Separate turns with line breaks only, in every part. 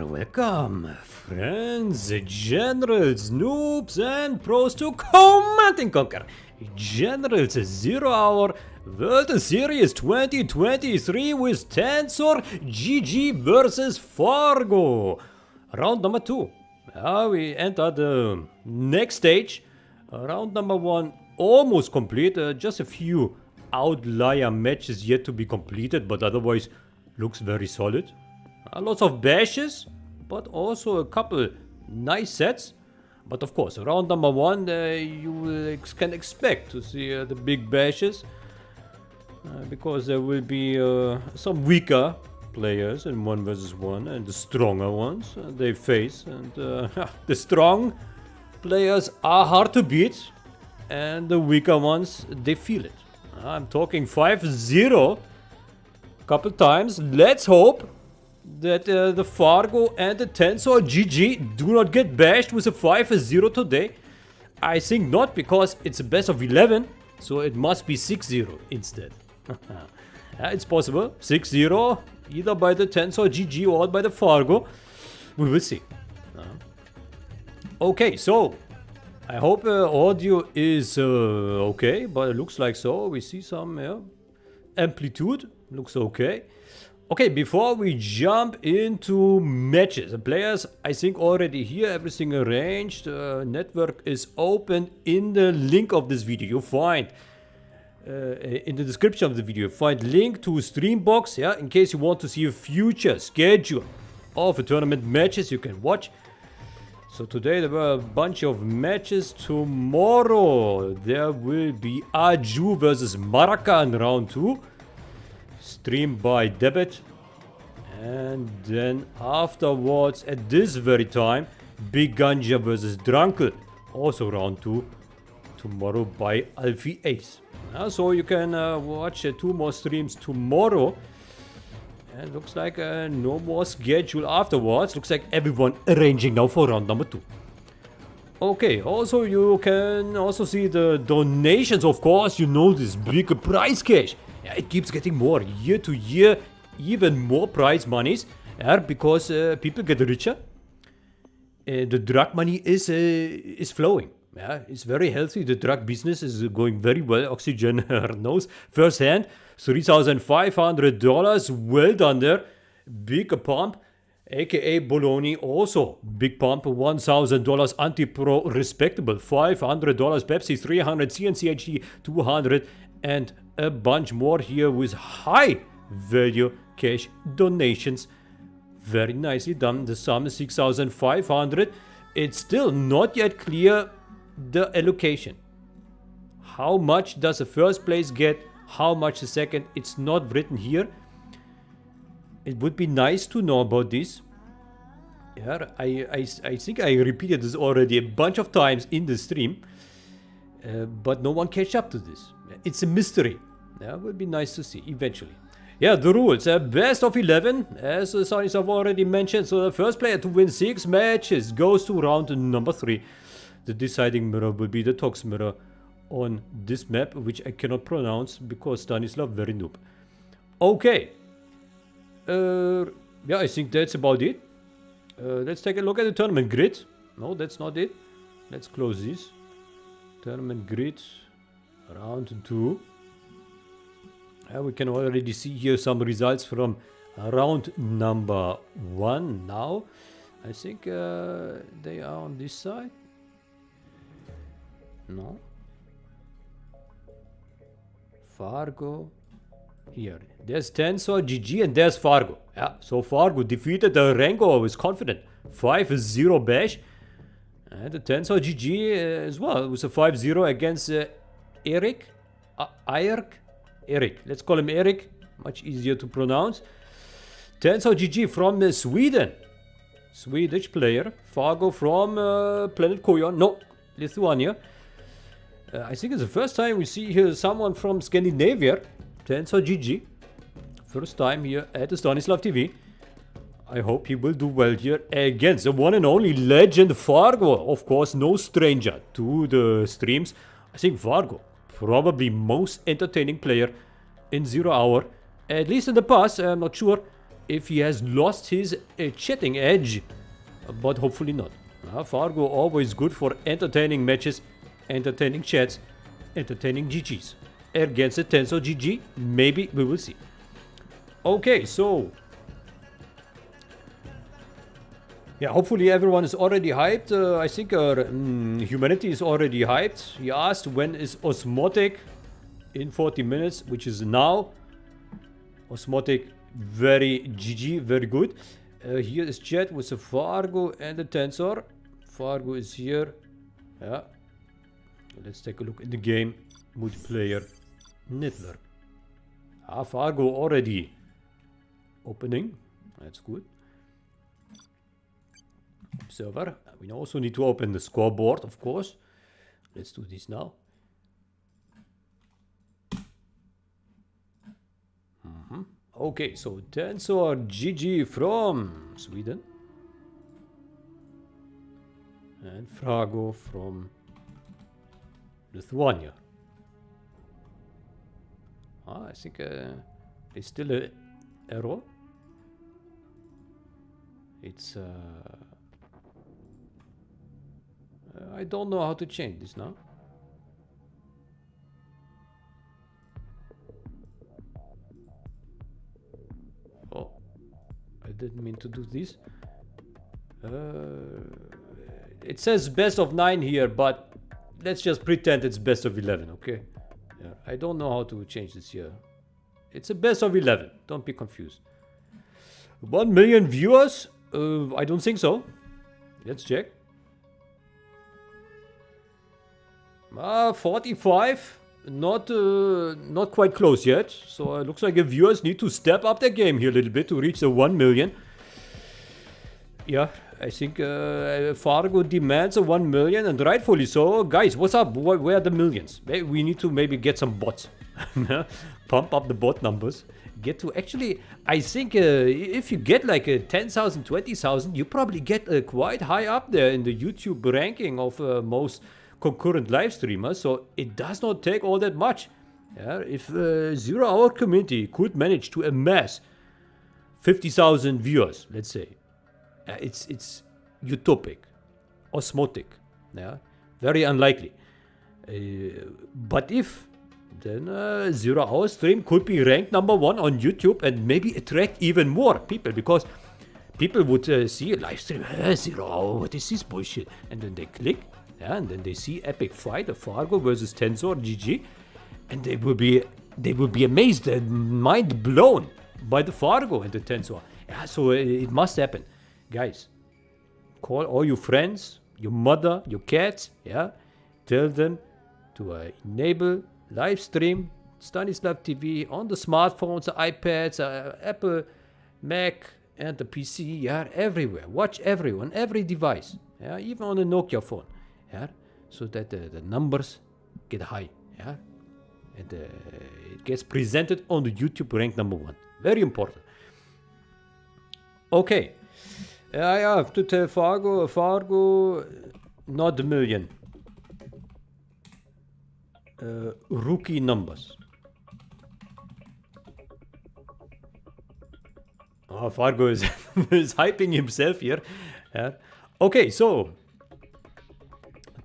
Welcome, friends, generals, noobs, and pros to Command and Conquer Generals 0 Hour World Series 2023 with tensorgg GG versus Fargo. Round number 2. We enter the next stage. Round number 1 almost complete. Just a few outlier matches yet to be completed, but otherwise looks very solid. Lots of bashes, but also a couple nice sets. But of course, round number 1, you can expect to see the big bashes. Because there will be some weaker players in 1 versus 1 and the stronger ones they face. And the strong players are hard to beat, and the weaker ones, they feel it. I'm talking 5-0 couple times. Let's hope that the Fargo and the tensorgg do not get bashed with a 5-0 today. I think not, because it's a best of 11, so it must be 6-0 instead. It's possible. 6-0, either by the tensorgg or by the Fargo. We will see. Okay, so I hope audio is okay, but it looks like so. We see some amplitude. Looks okay. Okay, before we jump into matches, the players, I think already here, everything arranged. Network is open in the link of this video. You find in the description of the video, you find link to Streambox, in case you want to see a future schedule of a tournament matches you can watch. So today there were a bunch of matches. Tomorrow there will be Aju versus Maraka in round 2. Streamed by Debit. And then afterwards, at this very time, Big Ganja versus Drunkel. Also round 2. Tomorrow by Alfie Ace. So you can watch 2 more streams tomorrow. And looks like no more schedule afterwards. Looks like everyone arranging now for round number 2. Okay, also you can also see the donations, of course. You know this big prize cash. It keeps getting more year to year, even more prize monies. Because people get richer. The drug money is flowing. It's very healthy. The drug business is going very well. Oxygen knows firsthand. $3,500. Well done there. Big pump. AKA Bologna also. Big pump. $1,000. Anti-Pro respectable. $500. Pepsi. $300. CNCHD. $200. And a bunch more here with high value cash donations. Very nicely done. The sum is 6,500. It's still not yet clear the allocation. How much does the first place get? How much the second? It's not written here. It would be nice to know about this. I think I repeated this already a bunch of times in the stream. But no one catch up to this. It's a mystery. It would be nice to see eventually. The rules. Best of 11, as Stanislav already mentioned. So the first player to win 6 matches goes to round number 3. The deciding mirror will be the Toxin mirror on this map, which I cannot pronounce because Stanislav very noob. Okay. I think that's about it. Let's take a look at the tournament grid. No, that's not it. Let's close this. Tournament grid. Round 2. We can already see here some results from round number 1 now. I think they are on this side. No. Fargo. Here. There's tensorgg and there's Fargo. So Fargo defeated the Rango with confident. 5-0 bash. And the tensorgg as well with a 5-0 against Eric. Eric. Let's call him Eric. Much easier to pronounce. tensorgg from Sweden. Swedish player. Fargo from Planet Koyon. No, Lithuania. I think it's the first time we see here someone from Scandinavia. tensorgg. First time here at the Stanislav TV. I hope he will do well here against the one and only legend Fargo. Of course, no stranger to the streams. I think Fargo, probably most entertaining player in 0 hour. At least in the past. I'm not sure if he has lost his chatting edge. But hopefully not. Fargo always good for entertaining matches, entertaining chats, entertaining GGs. Against the tensorgg, maybe we will see. Okay, so Yeah, hopefully everyone is already hyped. I think humanity is already hyped. He asked when is Osmotic in 40 minutes, which is now. Osmotic, very GG, very good. Here is chat with a Fargo and a Tensor. Fargo is here. Yeah. Let's take a look in the game. Multiplayer network. Ah, Fargo already opening. That's good. Observer. We also need to open the scoreboard, of course. Let's do this now. Okay, so Tensor GG from Sweden. And Fargo from Lithuania. I think there's still an error. It's I don't know how to change this now. Oh, I didn't mean to do this. It says best of 9 here, but let's just pretend it's best of 11, okay? Yeah, I don't know how to change this here. It's a best of 11. Don't be confused. 1 million viewers? I don't think so. Let's check. 45. Not quite close yet. So it looks like the viewers need to step up their game here a little bit to reach the 1 million. Yeah, I think Fargo demands a 1 million, and rightfully so. Guys, what's up? Where are the millions? We need to maybe get some bots. Pump up the bot numbers. Get to actually, I think if you get like 10,000, 20,000, you probably get quite high up there in the YouTube ranking of most concurrent live streamers. So it does not take all that much. Yeah, if 0 Hour community could manage to amass 50,000 viewers, let's say, it's utopic, osmotic, yeah, very unlikely. But if then 0 Hour stream could be ranked #1 on YouTube and maybe attract even more people, because people would see a live stream, 0 Hour, what is this bullshit? And then they click, yeah, and then they see epic fight of Fargo versus Tensor GG, and they will be amazed and mind blown by the Fargo and the Tensor. Yeah, so it must happen. Guys, call all your friends, your mother, your cats, yeah, tell them to enable live stream Stanislav TV on the smartphones, the iPads, Apple, Mac, and the PC, yeah, everywhere. Watch everyone, every device, yeah, even on a Nokia phone, yeah, so that the numbers get high, yeah, and it gets presented on the YouTube rank #1. Very important. Okay. I have to tell Fargo, not a million. Rookie numbers. Oh, Fargo is, is hyping himself here. Okay, so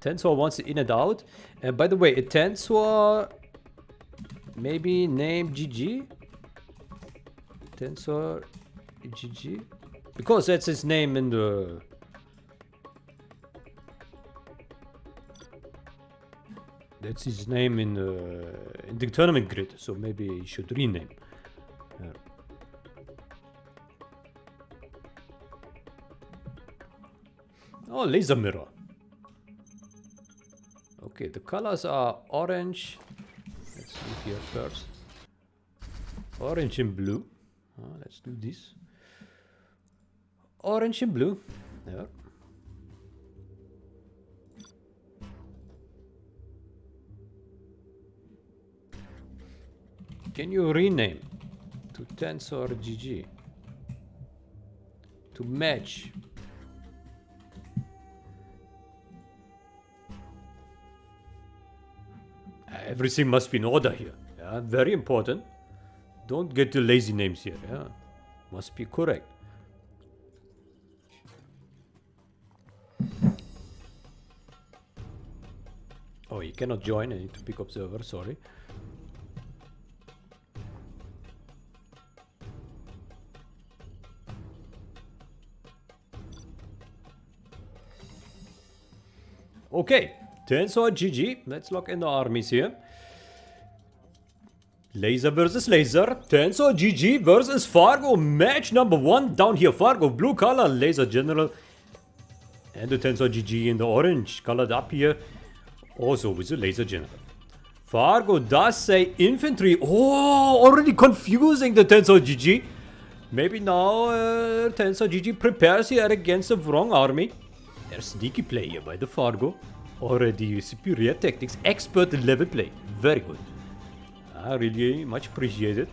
Tensor wants it in and out. And by the way, a Tensor maybe name GG. Tensor GG. Because that's his name in the... That's his name in the tournament grid, so maybe he should rename. Oh, laser mirror. Okay, the colors are orange. Let's see here first. Orange and blue. Let's do this. Orange and blue. Yeah. Can you rename to Tensor GG to match? Everything must be in order here. Yeah, very important. Don't get the lazy names here. Yeah, must be correct. Oh, you cannot join. I need to pick observer. Sorry. Okay, Tensor GG. Let's lock in the armies here. Laser versus Laser. Tensor GG versus Fargo. Match number 1 down here. Fargo, blue color, Laser General. And the Tensor GG in the orange, colored up here. Also with the Laser General. Fargo does say infantry. Oh, already confusing the Tensor GG. Maybe now Tensor GG prepares here against the wrong army. There's sneaky play here by the Fargo. Already superior tactics, expert level play. Very good. I really much appreciate it.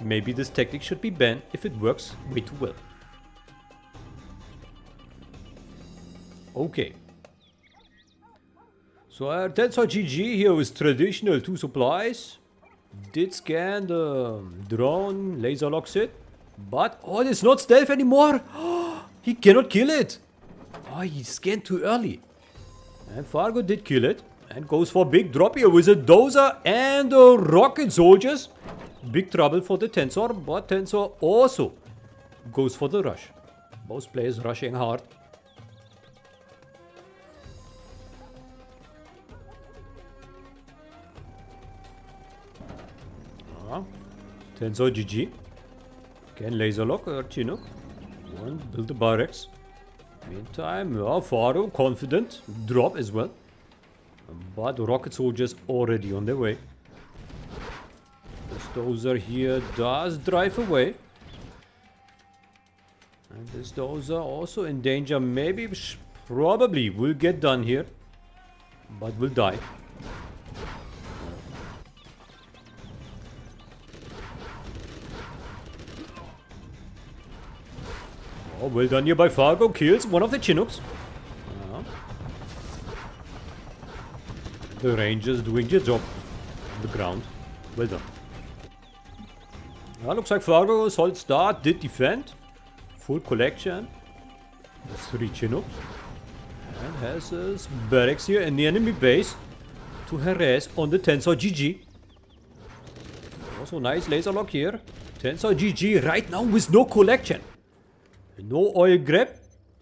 Maybe this tactic should be banned if it works way too well. Okay. So Tensor GG here with traditional 2 supplies. Did scan the drone, laser locks it. But, oh, it's not stealth anymore. He cannot kill it. Oh, he scanned too early. And Fargo did kill it. And goes for big drop here with a dozer and rocket soldiers. Big trouble for the Tensor, but Tensor also goes for the rush. Both players rushing hard. Tensor GG. Can laser lock or Chinook. One, build the barracks. Meantime, Fargo confident. Drop as well. But the rocket soldiers already on their way. This dozer here does drive away. And this dozer also in danger. Maybe, probably will get done here. But will die. Oh, well done here by Fargo. Kills one of the Chinooks. The Rangers doing their job on the ground. Well done. Looks like Fargo, solid start, did defend. Full collection. There's 3 Chinooks. And has his barracks here in the enemy base to harass on the Tensor GG. Also nice laser lock here. Tensor GG right now with no collection. No oil grab.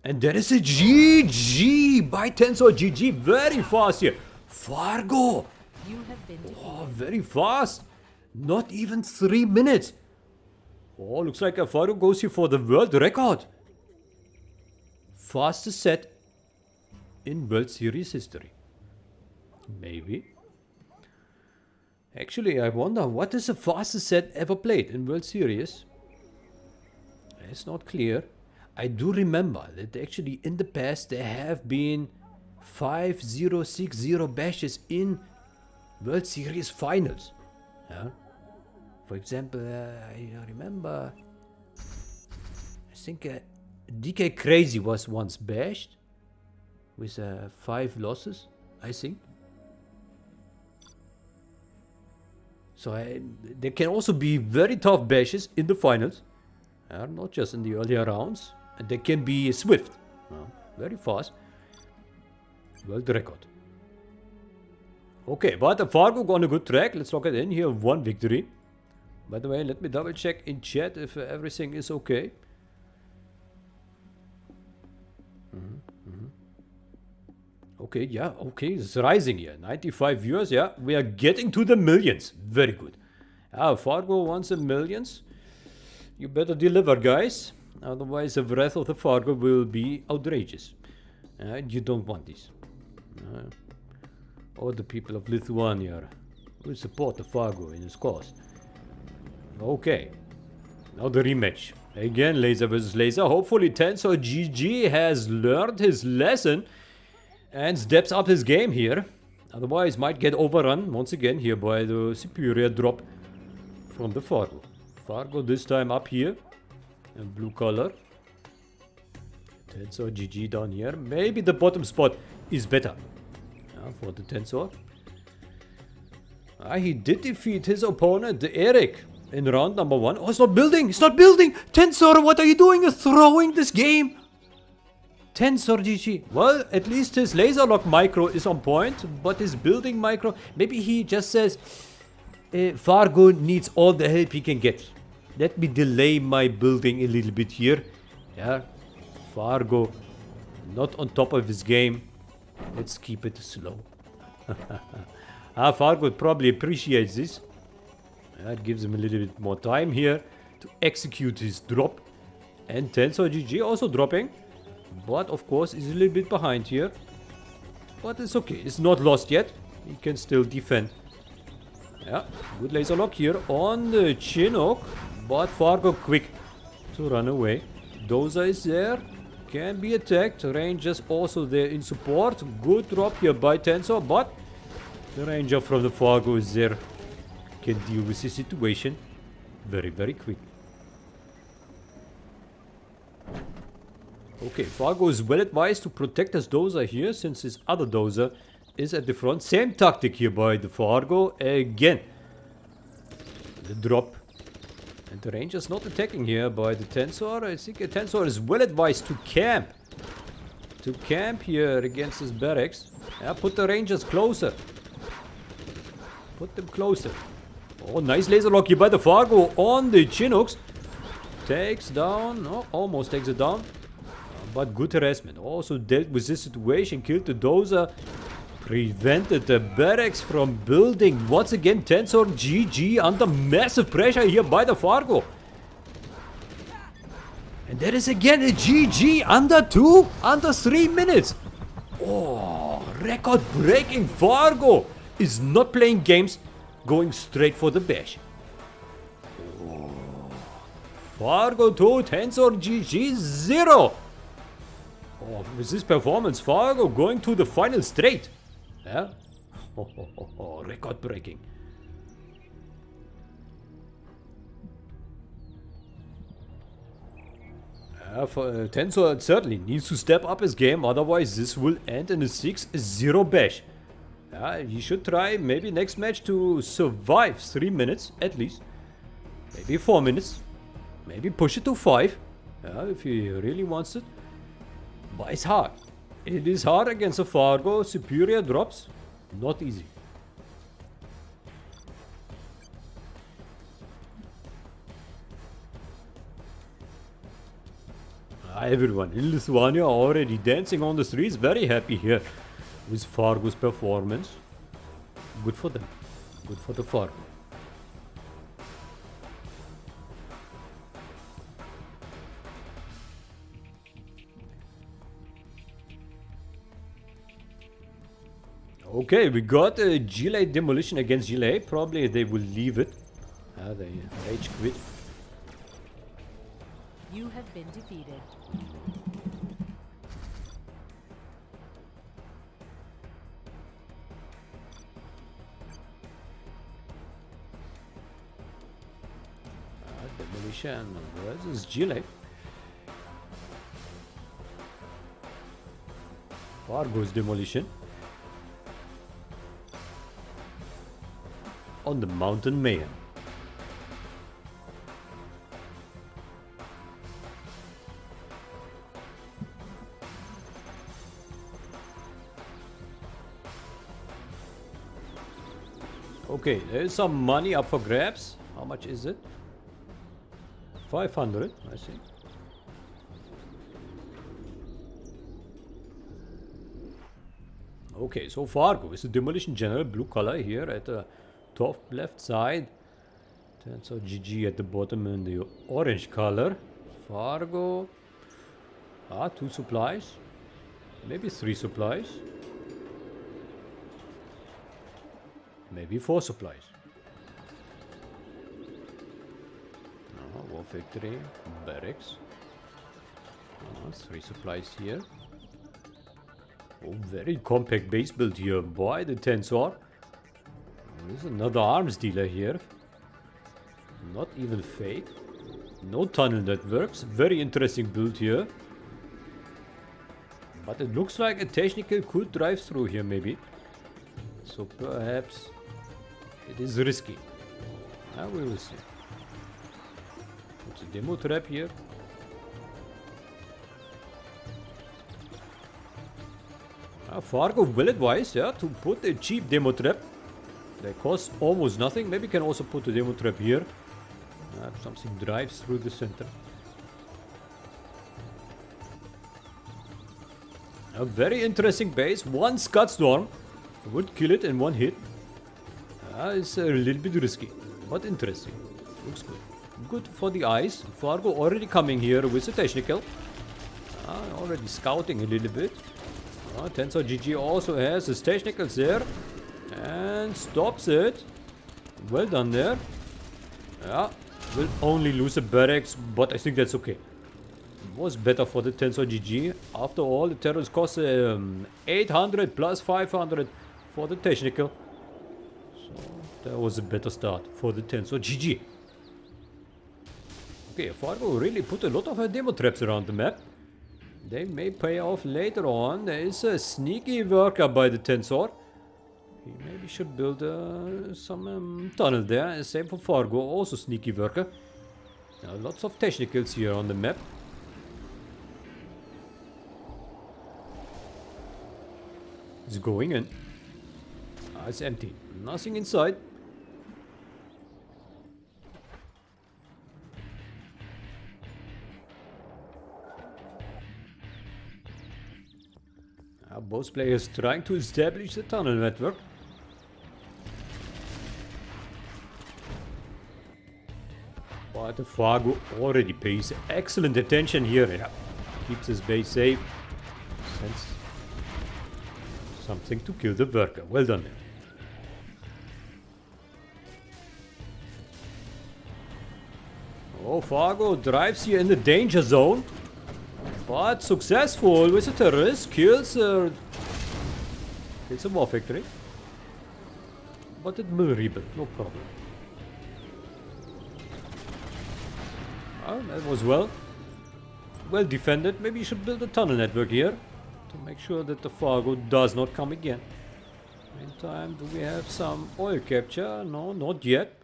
And there is a GG by Tensor GG. Very fast here. Fargo! Oh, very fast. Not even 3 minutes. Oh, looks like Fargo goes here for the world record. Fastest set in World Series history. Maybe. Actually, I wonder what is the fastest set ever played in World Series? It's not clear. I do remember that actually in the past there have been 5060 bashes in World Series finals. Yeah. For example, I remember, I think DK Crazy was once bashed with 5 losses, I think. So there can also be very tough bashes in the finals, not just in the earlier rounds. And they can be swift, very fast. World record. Okay, but Fargo on a good track. Let's lock it in here. 1 victory. By the way, let me double check in chat if everything is okay. Okay, yeah, okay. It's rising here. 95 viewers, yeah. We are getting to the millions. Very good. Fargo wants the millions. You better deliver, guys. Otherwise, the wrath of the Fargo will be outrageous. You don't want this. All the people of Lithuania will support the Fargo in his cause. Okay. Now the rematch. Again, laser versus laser. Hopefully Tensor GG has learned his lesson and steps up his game here. Otherwise, might get overrun once again here by the superior drop from the Fargo. Fargo this time up here. And blue color. Tensor GG down here. Maybe the bottom spot is better for the Tensor. He did defeat his opponent, the Eric, in round number 1. Oh, it's not building! It's not building! Tensor, what are you doing? You're throwing this game! Tensor GG. Well, at least his laser lock micro is on point, but his building micro, maybe he just says, Fargo needs all the help he can get. Let me delay my building a little bit here. Yeah, Fargo not on top of his game. Let's keep it slow. Fargo probably appreciates this. That gives him a little bit more time here to execute his drop. And tensorgg also dropping. But of course is a little bit behind here. But it's okay. It's not lost yet. He can still defend. Yeah, good laser lock here on the Chinook. But Fargo quick to run away. Dozer is there. Can be attacked. Ranger's also there in support. Good drop here by Tensor. But the Ranger from the Fargo is there. Can deal with the situation very, very quick. Okay, Fargo is well advised to protect his Dozer here since his other Dozer is at the front. Same tactic here by the Fargo. Again, the drop. And the Ranger's not attacking here by the Tensor. I think a Tensor is well advised to camp. To camp here against his barracks. Yeah, put the Rangers closer. Put them closer. Oh, nice laser lock here by the Fargo on the Chinooks. Takes down. Oh, almost takes it down. But good harassment. Also dealt with this situation. Killed the Dozer. Prevented the barracks from building. Once again, tensorgg under massive pressure here by the Fargo. And that is again a GG under 3 minutes. Oh, record-breaking Fargo is not playing games, going straight for the bash. Oh. Fargo 2, tensorgg 0. Oh, with this performance, Fargo going to the final straight. Yeah? Record breaking. Tensor certainly needs to step up his game, otherwise this will end in a 6-0 bash. He should try maybe next match to survive 3 minutes at least. Maybe 4 minutes. Maybe push it to 5. If he really wants it. But it's hard. It is hard against a Fargo. Superior drops. Not easy. Everyone in Lithuania already dancing on the streets. Very happy here with Fargo's performance. Good for them. Good for the Fargo. Okay, we got a Gilet demolition against Gilet. Probably they will leave it. They rage quit.
You have been defeated.
Demolition versus Gilet. Fargo's demolition. On the Mountain Mayhem. Okay, there's some money up for grabs. How much is it? 500, I see. Okay, so Fargo is a demolition general, blue color here at the top left side. tensorgg at the bottom in the orange color. Fargo. 2 supplies. Maybe 3 supplies. Maybe 4 supplies. War factory, barracks. 3 supplies here. Oh, very compact base build here by the Tensor. There's another arms dealer here. Not even fake. No tunnel networks. Very interesting build here. But it looks like a technical could drive through here maybe. So perhaps it is risky. We will see. It's a demo trap here. Fargo well advised, to put a cheap demo trap. They cost almost nothing. Maybe can also put a demo trap here. Something drives through the center. A very interesting base. One Scud Storm would kill it in one hit. It's a little bit risky, but interesting. Looks good. Good for the eyes. Fargo already coming here with a technical. Already scouting a little bit. tensorgg also has his technicals there. And stops it. Well done there. Yeah, will only lose a barracks, but I think that's okay. Was better for the tensorgg. After all, the terrors cost 800 plus 500 for the technical. So that was a better start for the tensorgg. Okay, Fargo really put a lot of demo traps around the map. They may pay off later on. There is a sneaky worker by the tensor. He maybe should build some tunnel there. Same for Fargo, also sneaky worker. Lots of technicals here on the map. It's going in. It's empty. Nothing inside. Both players trying to establish the tunnel network. But Fargo already pays excellent attention here. Yeah. Keeps his base safe. Sends something to kill the worker. Well done. Oh, Fargo drives here in the danger zone. But successful with the terrorist. Kills a war factory. But it will rebuild, no problem. That was well defended. Maybe you should build a tunnel network here to make sure that the Fargo does not come again. Meantime, do we have some oil capture? No, not yet.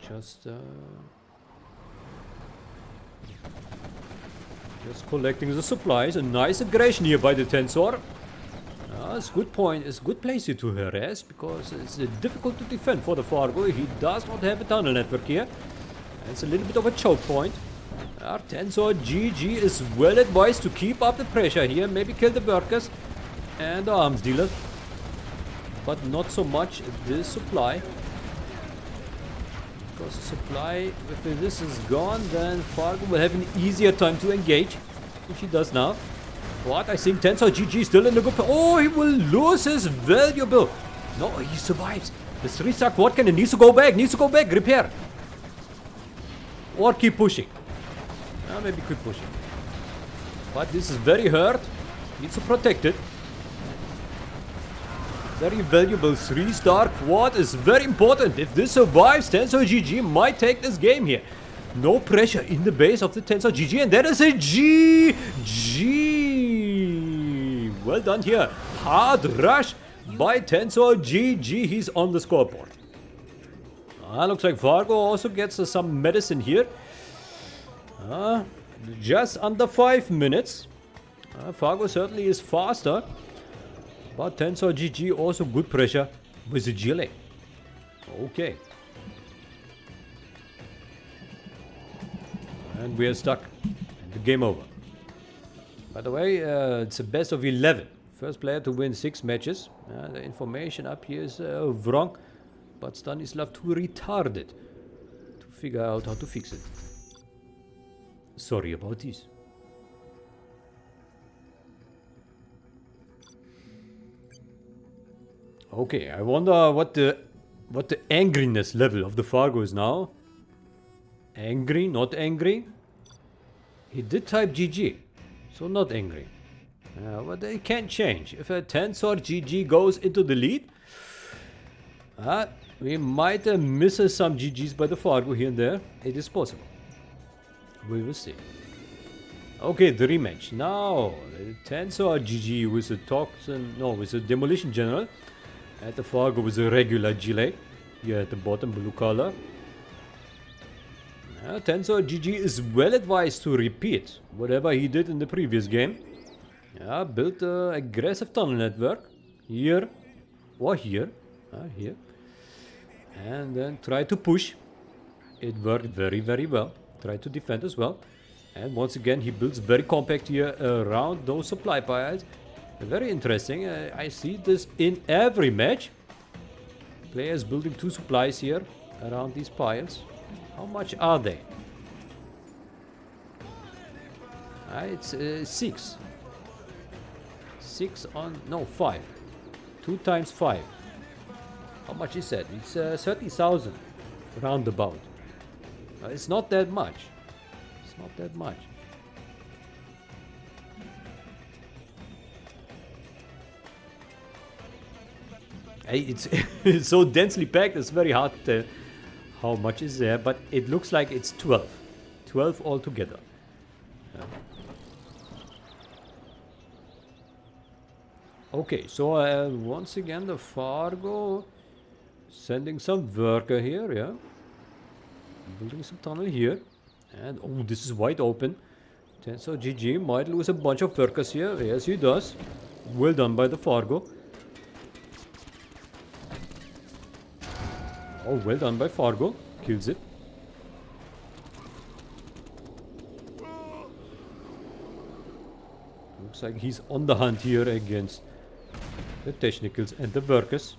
Just collecting the supplies. A nice aggression here by the tensor. It's a good point. It's a good place here to harass because it's difficult to defend for the Fargo. He does not have a tunnel network here. It's a little bit of a choke point. Our tensorgg is well advised to keep up the pressure here. Maybe kill the workers and the arms dealer. But not so much the supply. Because the supply, if this is gone, then Fargo will have an easier time to engage. Which he does now. What? I think tensorgg is still in the good. Oh, he will lose his valuable. No, he survives. The 3-star quad cannon needs to go back. Repair. Or keep pushing. Maybe keep pushing. But this is very hurt. Needs to protect it. Very valuable 3-star quad is very important. If this survives, tensorgg might take this game here. No pressure in the base of the tensorgg, and that is a GG. Well done here. Hard rush by tensorgg. He's on the scoreboard. Looks like Fargo also gets some medicine here. Just under 5 minutes. Fargo certainly is faster. But tensorgg also good pressure with the GLA. Okay. And we are stuck. The game over. By the way, it's a best of 11. First player to win 6 matches. The information up here is wrong. But Stanislav too retarded to figure out how to fix it. Sorry about this. Okay, I wonder what the angriness level of the Fargo is now. Angry, not angry. He did type GG, so not angry. But it can't change. If a tensorgg goes into the lead, we might miss some GGs by the Fargo here and there. It is possible. We will see. Okay, the rematch. Now, tensorgg with a Toxin, no, with a Demolition General. At the Fargo with a regular GLA. Here at the bottom, blue color. tensorgg is well advised to repeat whatever he did in the previous game. Built an aggressive tunnel network. Here. Or here. Here. And then try to push. It worked very, very well. Try to defend as well. And once again, he builds very compact here around those supply piles. Very interesting. I see this in every match. Players building 2 supplies here around these piles. How much are they? It's 6. 6 on... No, 5. 2 times 5. How much is that? It's 30,000. Roundabout. It's not that much. It's not that much. Hey, it's so densely packed, it's very hard to tell how much is there, but it looks like it's 12. 12 altogether. Yeah. Okay, so once again the Fargo sending some worker here, yeah. Building some tunnel here. And oh, this is wide open. Tensorgg GG might lose a bunch of workers here. Yes, he does. Well done by the Fargo. Oh, well done by Fargo. Kills it. Looks like he's on the hunt here against the technicals and the workers.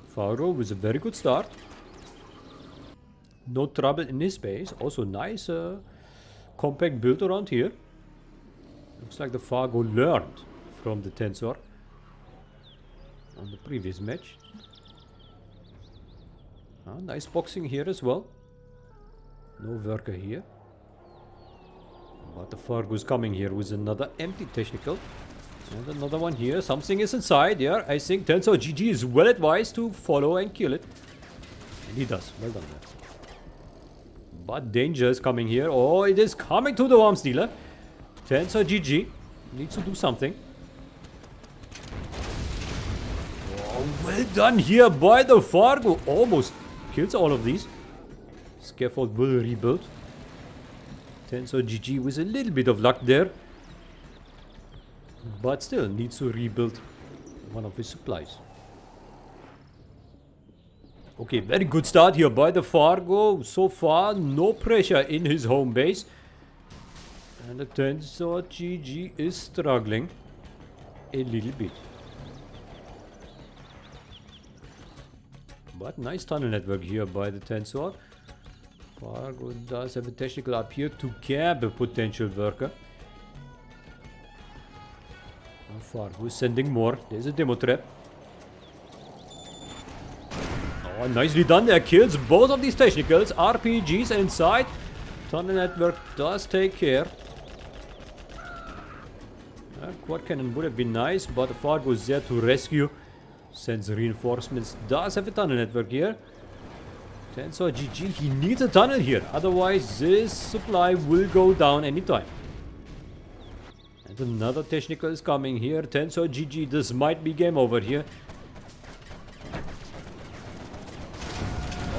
Fargo with a very good start. No trouble in his base. Also nice compact build around here. Looks like the Fargo learned from the Tensor on the previous match. Nice boxing here as well. No worker here. But the Fargo is coming here with another empty technical. And another one here. Something is inside. Yeah, I think Tensorgg GG is well advised to follow and kill it. And he does. Well done there. But danger is coming here. Oh, it is coming to the arms dealer. Tensorgg GG needs to do something. Oh, well done here by the Fargo. Almost kills all of these. Scaffold will rebuild. Tensorgg GG with a little bit of luck there. But still needs to rebuild one of his supplies. Okay, very good start here by the Fargo. So far, no pressure in his home base. And the Tensorgg GG is struggling a little bit. But nice tunnel network here by the Tensor. Fargo does have a technical up here to camp a potential worker. Fargo is sending more. There's a demo trap. Oh, nicely done there. Kills both of these technicals. RPGs inside. Tunnel network does take care. Quad cannon would have been nice, but the Fargo is there to rescue. Sends reinforcements. Does have a tunnel network here. Tensorgg GG. He needs a tunnel here. Otherwise, this supply will go down anytime. And another technical is coming here. Tensorgg GG. This might be game over here.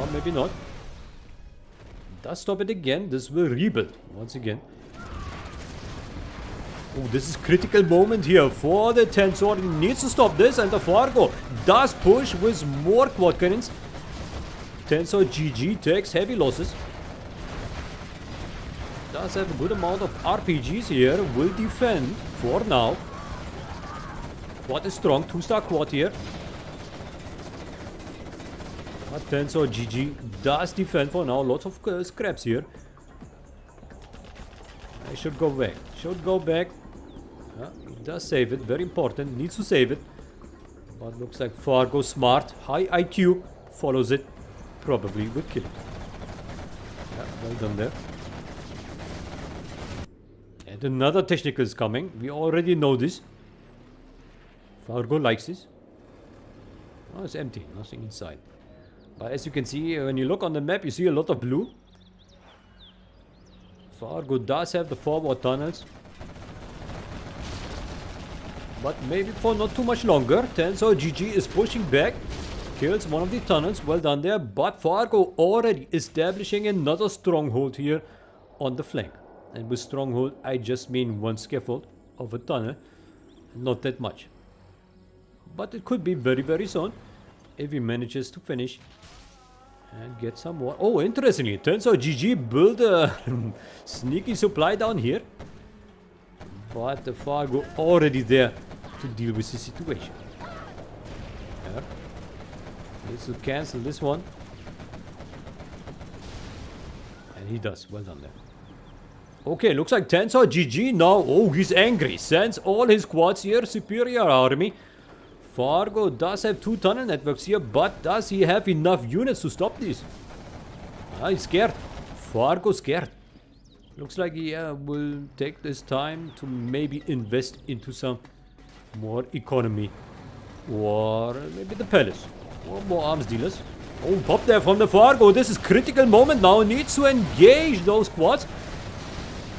Or maybe not. Does stop it again. This will rebuild once again. Oh, this is critical moment here for the Tensor. He needs to stop this, and the Fargo does push with more quad cannons. Tensorgg GG takes heavy losses. Does have a good amount of RPGs here. Will defend for now. Quad is strong. 2-star quad here. But Tensorgg GG does defend for now. Lots of scraps here. I should go back. Should go back. He does save it. Very important. Needs to save it. But looks like Fargo smart. High IQ. Follows it. Probably will kill it. Yeah, well done there. And another technical is coming. We already know this. Fargo likes this. Oh, it's empty. Nothing inside. But as you can see, when you look on the map, you see a lot of blue. Fargo does have the forward tunnels. But maybe for not too much longer. Tensorgg GG is pushing back. Kills one of the tunnels. Well done there. But Fargo already establishing another stronghold here on the flank. And with stronghold, I just mean one scaffold of a tunnel. Not that much. But it could be very, very soon if he manages to finish And get some more. Oh, interestingly, tensorgg GG built a sneaky supply down here. But the Fargo already there to deal with the situation. Yeah. Needs to cancel this one. And he does. Well done there. Okay, looks like tensorgg GG now. Oh, he's angry. Sends all his quads here. Superior army. Fargo does have 2 tunnel networks here, but does he have enough units to stop these? He's scared. Fargo's scared. Looks like he will take this time to maybe invest into some more economy. Or maybe the palace. Or more arms dealers. Oh, pop there from the Fargo. This is critical moment now. Needs to engage those quads.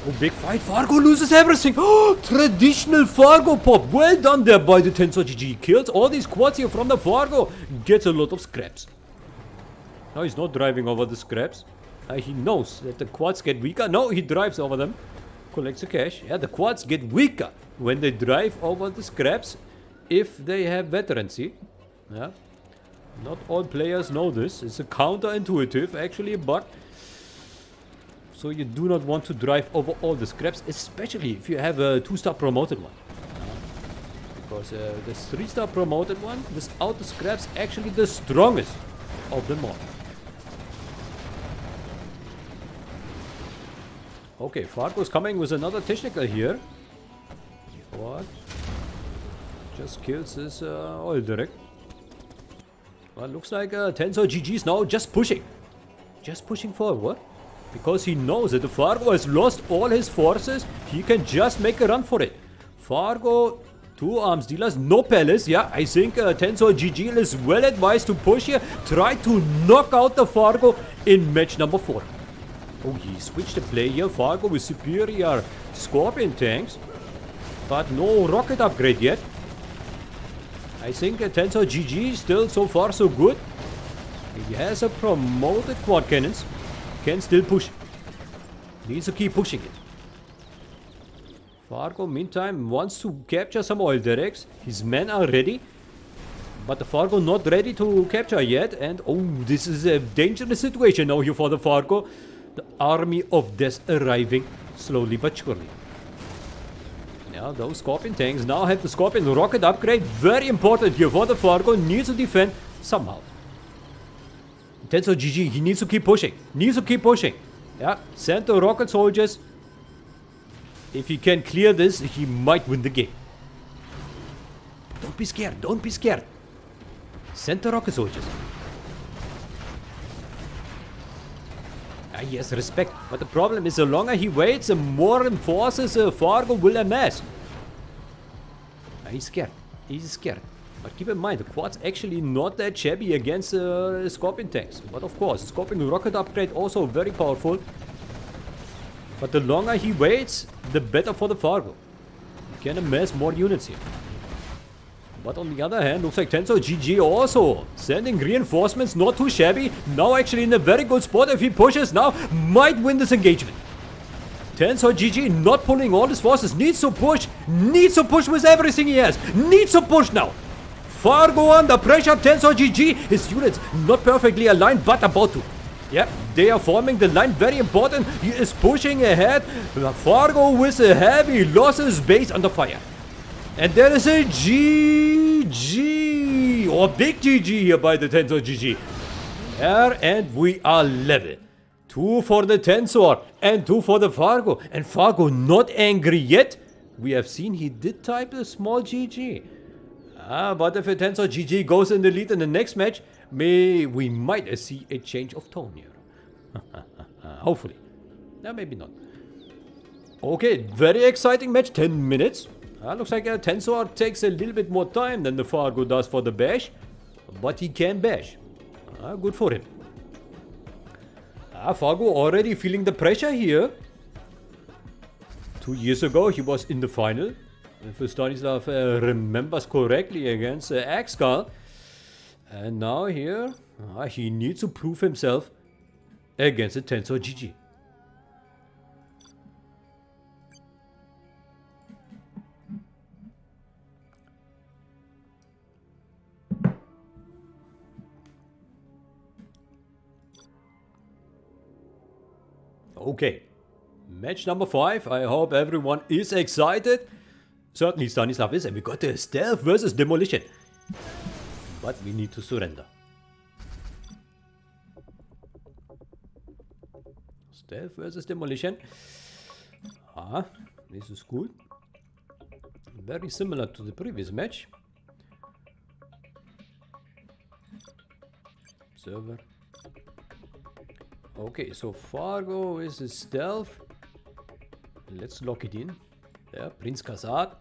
Oh, big fight. Fargo loses everything. Oh, traditional Fargo pop. Well done there by the tensorgg GG. Kills all these quads here from the Fargo. Gets a lot of scraps. No, he's not driving over the scraps. He knows that the quads get weaker. No, he drives over them. Collects the cash. Yeah, the quads get weaker when they drive over the scraps. If they have veterans, see? Yeah. Not all players know this. It's a counterintuitive, actually, but... So you do not want to drive over all the scraps, especially if you have a 2-star promoted one. Because the 3-star promoted one, without the scraps, actually the strongest of them all. Okay, Fargo's coming with another technical here. What? Just kills this oil direct. Well, looks like tensorgg GG is now just pushing. Just pushing forward. Because he knows that the Fargo has lost all his forces. He can just make a run for it. Fargo, 2 arms dealers, no palace. Yeah, I think tensorgg GG is well advised to push here. Try to knock out the Fargo in match number 4. Oh, he switched the play here. Fargo with superior Scorpion tanks. But no rocket upgrade yet. I think tensorgg GG still so far so good. He has a promoted quad cannons. Can still push. Needs to keep pushing it. Fargo, meantime, wants to capture some oil directs. His men are ready. But the Fargo not ready to capture yet. And, oh, this is a dangerous situation now here for the Fargo. The army of death arriving slowly but surely. Now, those Scorpion tanks now have the Scorpion rocket upgrade. Very important here for the Fargo. Needs to defend somehow. tensorgg GG, he needs to keep pushing. Needs to keep pushing. Yeah, send the rocket soldiers. If he can clear this, he might win the game. Don't be scared. Don't be scared. Send the rocket soldiers. He has respect. But the problem is the longer he waits, the more forces Fargo will amass. He's scared. He's scared. But keep in mind, the quad's actually not that shabby against Scorpion tanks. But of course, Scorpion rocket upgrade also very powerful. But the longer he waits, the better for the Fargo. He can amass more units here. But on the other hand, looks like tensorgg GG also sending reinforcements, not too shabby. Now actually in a very good spot. If he pushes now, might win this engagement. tensorgg GG not pulling all his forces. Needs to push. Needs to push with everything he has. Needs to push now. Fargo under pressure. tensorgg GG. His units not perfectly aligned, but about to. Yep, they are forming the line. Very important. He is pushing ahead. Fargo with a heavy losses, base under fire. And there is a GG, or big GG here by the tensorgg GG. There, and we are level. 2 for the Tensor and 2 for the Fargo. And Fargo not angry yet. We have seen he did type a small GG. But if a tensorgg GG goes in the lead in the next match, we might see a change of tone here. Hopefully. No, maybe not. Okay, very exciting match, 10 minutes. Looks like Tensor takes a little bit more time than the Fargo does for the bash. But he can bash. Good for him. Fargo already feeling the pressure here. 2 years ago he was in the final. If Stanislav remembers correctly against Axgal. And now here he needs to prove himself against the tensorgg GG. Okay. Match number 5. I hope everyone is excited. Certainly Stanislav is, and we got the stealth versus demolition. But we need to surrender. Stealth versus demolition. Ah, this is good. Very similar to the previous match. Observer. Okay, so Fargo is a stealth. Let's lock it in. Yeah, Prince Kazad.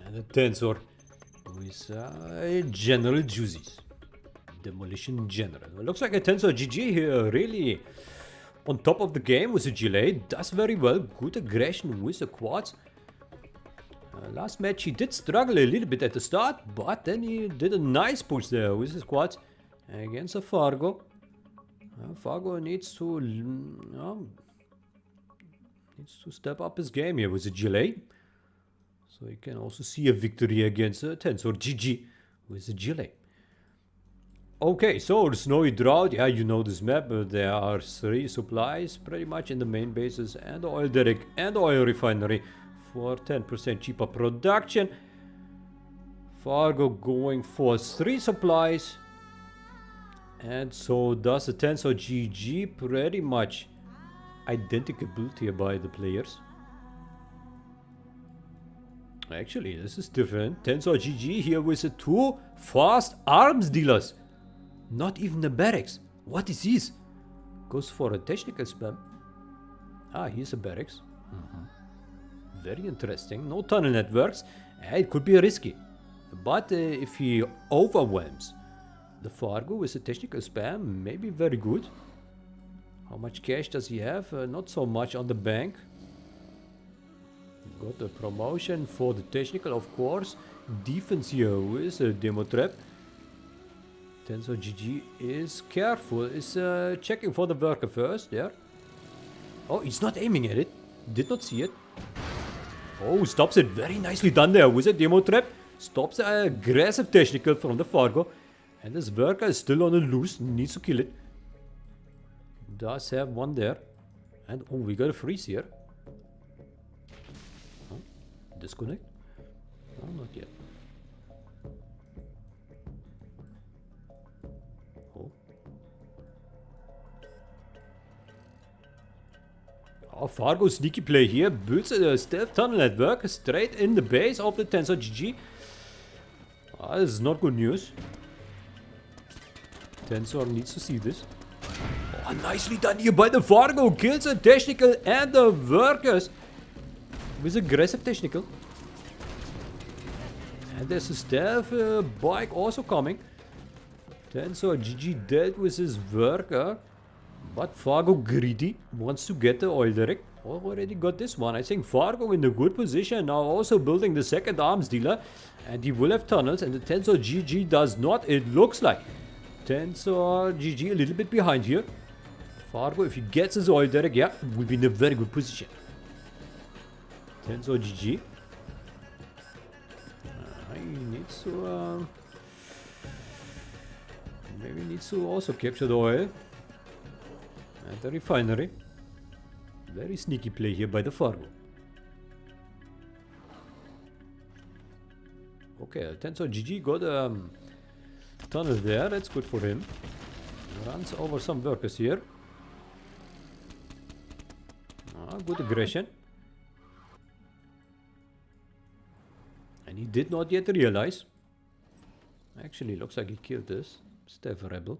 And a Tensor with General Juicies. Demolition General. It looks like a Tensor GG here, really on top of the game with a GLA. Does very well. Good aggression with the quads. Last match he did struggle a little bit at the start, but then he did a nice push there with his quads against a Fargo. Fargo needs to step up his game here with the GLA. So you can also see a victory against a Tensor GG with the GLA. Okay, so the Snowy Drought, yeah, you know this map. There are 3 supplies pretty much in the main bases and the oil derrick and the oil refinery for 10% cheaper production. Fargo going for 3 supplies. And so does the Tensor GG, pretty much identical build here by the players. Actually, this is different. Tensor GG here with the 2 fast arms dealers. Not even the barracks. What is this? Goes for a technical spam. Ah, here's a barracks. Very interesting. No tunnel networks. It could be risky. But if he overwhelms the Fargo with a technical spam, maybe very good. How much cash does he have? Not so much on the bank. Got a promotion for the technical, of course. Defense here with a demo trap. Tensor GG is careful. Is checking for the worker first. There. Oh, he's not aiming at it. Did not see it. Oh, stops it. Very nicely done there with a demo trap. Stops the aggressive technical from the Fargo. And this worker is still on the loose. Needs to kill it. Does have one there. And oh, we got a freeze here. Oh, disconnect? No, not yet. Oh. Oh, Fargo sneaky play here. Builds a stealth tunnel network straight in the base of the Tensor GG. This is not good news. Tensor needs to see this. Oh, nicely done here by the Fargo. Kills the technical and the workers with aggressive technical. And there's a stealth bike also coming. Tensor GG dealt with his worker. But Fargo greedy. Wants to get the oil derrick. Already got this one. I think Fargo in a good position. Now also building the second arms dealer. And he will have tunnels. And the Tensor GG does not. It looks like Tensor GG a little bit behind here. Fargo, if he gets his oil derrick, yeah, will be in a very good position. Tensor GG. He needs to maybe needs to also capture the oil at the refinery. Very sneaky play here by the Fargo. Okay, Tensor GG got a tunnel there. That's good for him. Runs over some workers here. Good aggression. And he did not yet realize. Actually, looks like he killed this. Steph Rebel.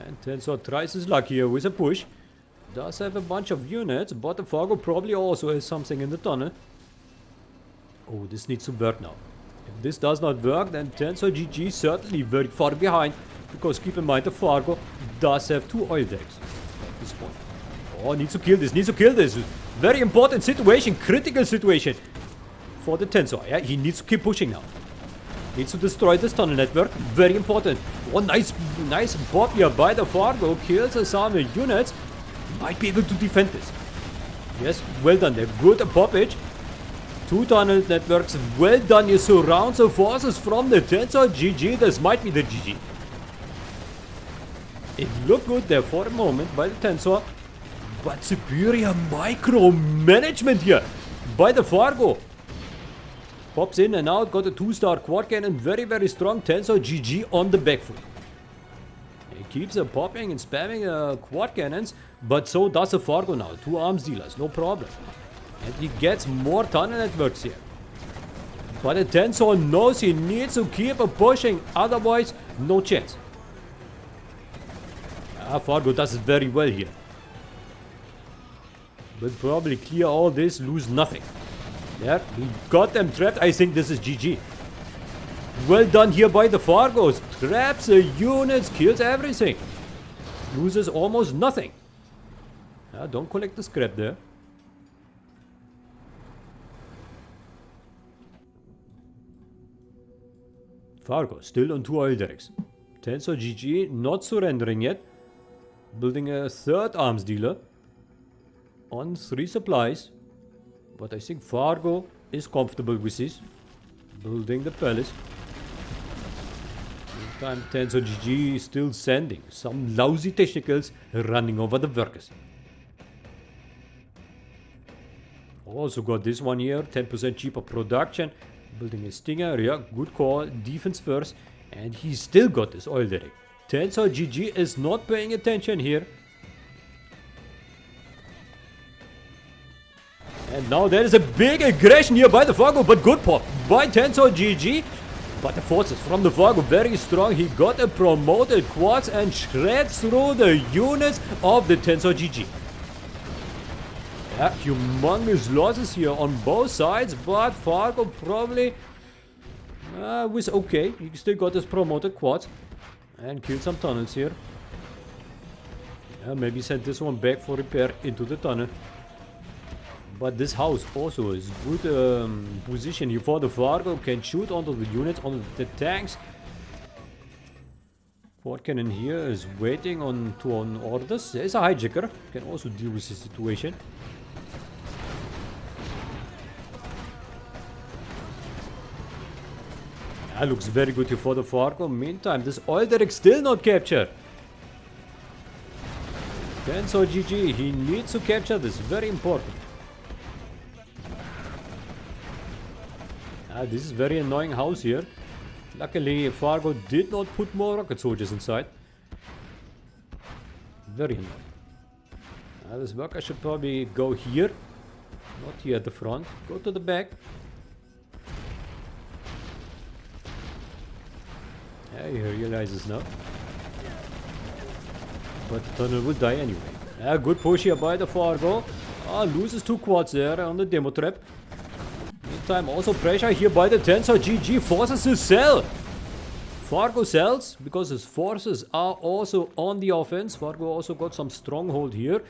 And Tensor tries his luck here with a push. Does have a bunch of units, but the Fargo probably also has something in the tunnel. Oh, this needs to work now. If this does not work, then Tensor GG certainly very far behind. Because keep in mind, the Fargo does have 2 oil derricks at this point. Oh, needs to kill this, needs to kill this. Very important situation, critical situation for the Tensor. Yeah, he needs to keep pushing now. Needs to destroy this tunnel network. Very important. Oh, nice pop here by the Fargo. Kills some units. Might be able to defend this. Yes, well done there. Good poppage. 2 tunnel networks. Well done. You surround the forces from the Tensor GG. This might be the GG. It looked good there for a moment by the Tensor. But superior micromanagement here by the Fargo. Pops in and out, got a 2-star quad cannon, very, very strong. Tensor GG on the back foot. He keeps popping and spamming quad cannons, but so does the Fargo now. 2 arms dealers, no problem. And he gets more tunnel networks here. But the Tensor knows he needs to keep pushing, otherwise, no chance. Fargo does it very well here. Will probably clear all this, lose nothing. There, he got them trapped. I think this is GG. Well done here by the Fargos. Traps the units, kills everything. Loses almost nothing. Don't collect the scrap there. Fargo still on 2 oil derricks. Tensor GG not surrendering yet. Building a 3rd arms dealer on 3 supplies. But I think Fargo is comfortable with this. Building the palace. Meantime, Tensor GG is still sending some lousy technicals running over the workers. Also got this one here, 10% cheaper production. Building a Stinger, yeah, good call. Defense first. And he's still got this oil derrick. Tensor GG is not paying attention here. And now there is a big aggression here by the Fargo, but good pop by Tensor GG. But the forces from the Fargo very strong. He got a promoted quads and shreds through the units of the Tensor GG. Yeah, humongous losses here on both sides, but Fargo probably was okay. He still got his promoted quads and killed some tunnels here. Yeah, maybe send this one back for repair into the tunnel. But this house also is good position here for the Fargo. Can shoot onto the units, onto the tanks. Quad cannon here is waiting on orders. There's a hijacker. Can also deal with the situation. That looks very good here for the Fargo. Meantime, this oil derrick still not captured. Tensor GG, he needs to capture this. Very important. This is very annoying house here. Luckily, Fargo did not put more rocket soldiers inside. Very annoying. This worker should probably go here. Not here at the front. Go to the back. Yeah, he realizes now. But the tunnel will die anyway. Good push here by the Fargo. Loses 2 quads there on the demo trap. Meantime, also pressure here by the Tensor GG. Forces to sell. Fargo sells because his forces are also on the offense. Fargo also got some stronghold here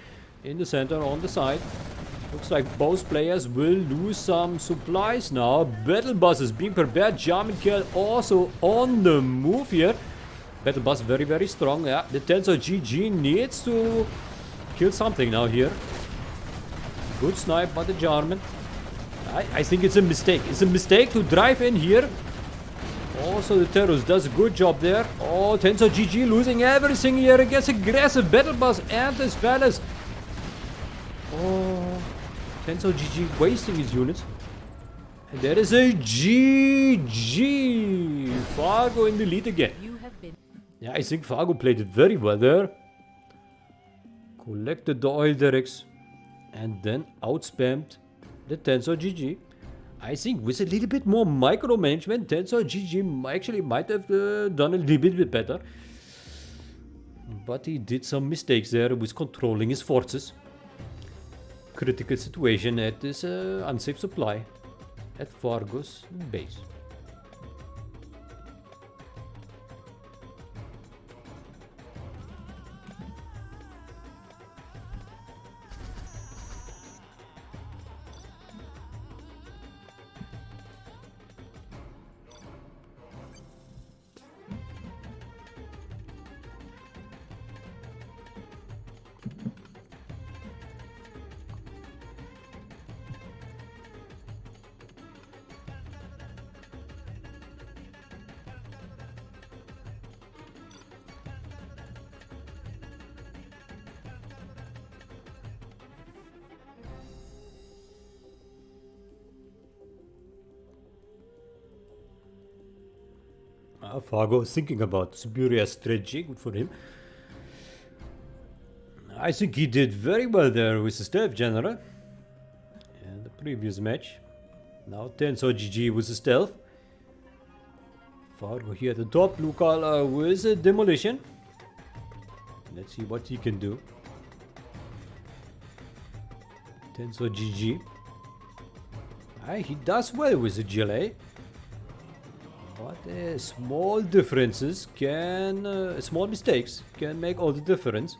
in the center on the side. Looks like both players will lose some supplies now. Battle bus is being prepared. German kill also on the move here. Battle bus very, very strong. Yeah, the Tensor GG needs to kill something now here. Good snipe by the German. I think it's a mistake. It's a mistake to drive in here. Also, the Terrorist does a good job there. Oh, Tensor GG losing everything here against aggressive battle bus and this palace. Oh, Tensor GG wasting his units. And there is a GG. Fargo in the lead again. Yeah, I think Fargo played it very well there. Collected the oil derricks and then outspammed the Tensor GG. I think with a little bit more micromanagement, Tensor GG actually might have done a little bit better. But he did some mistakes there with controlling his forces. Critical situation at this unsafe supply at Fargo's base. Fargo is thinking about superior strategy. Good for him. I think he did very well there with the stealth general in the previous match. Now tensorgg with the stealth. Fargo here at the top. Blue color with a demolition. Let's see what he can do. tensorgg. He does well with the GLA. But small differences can, small mistakes can make all the difference.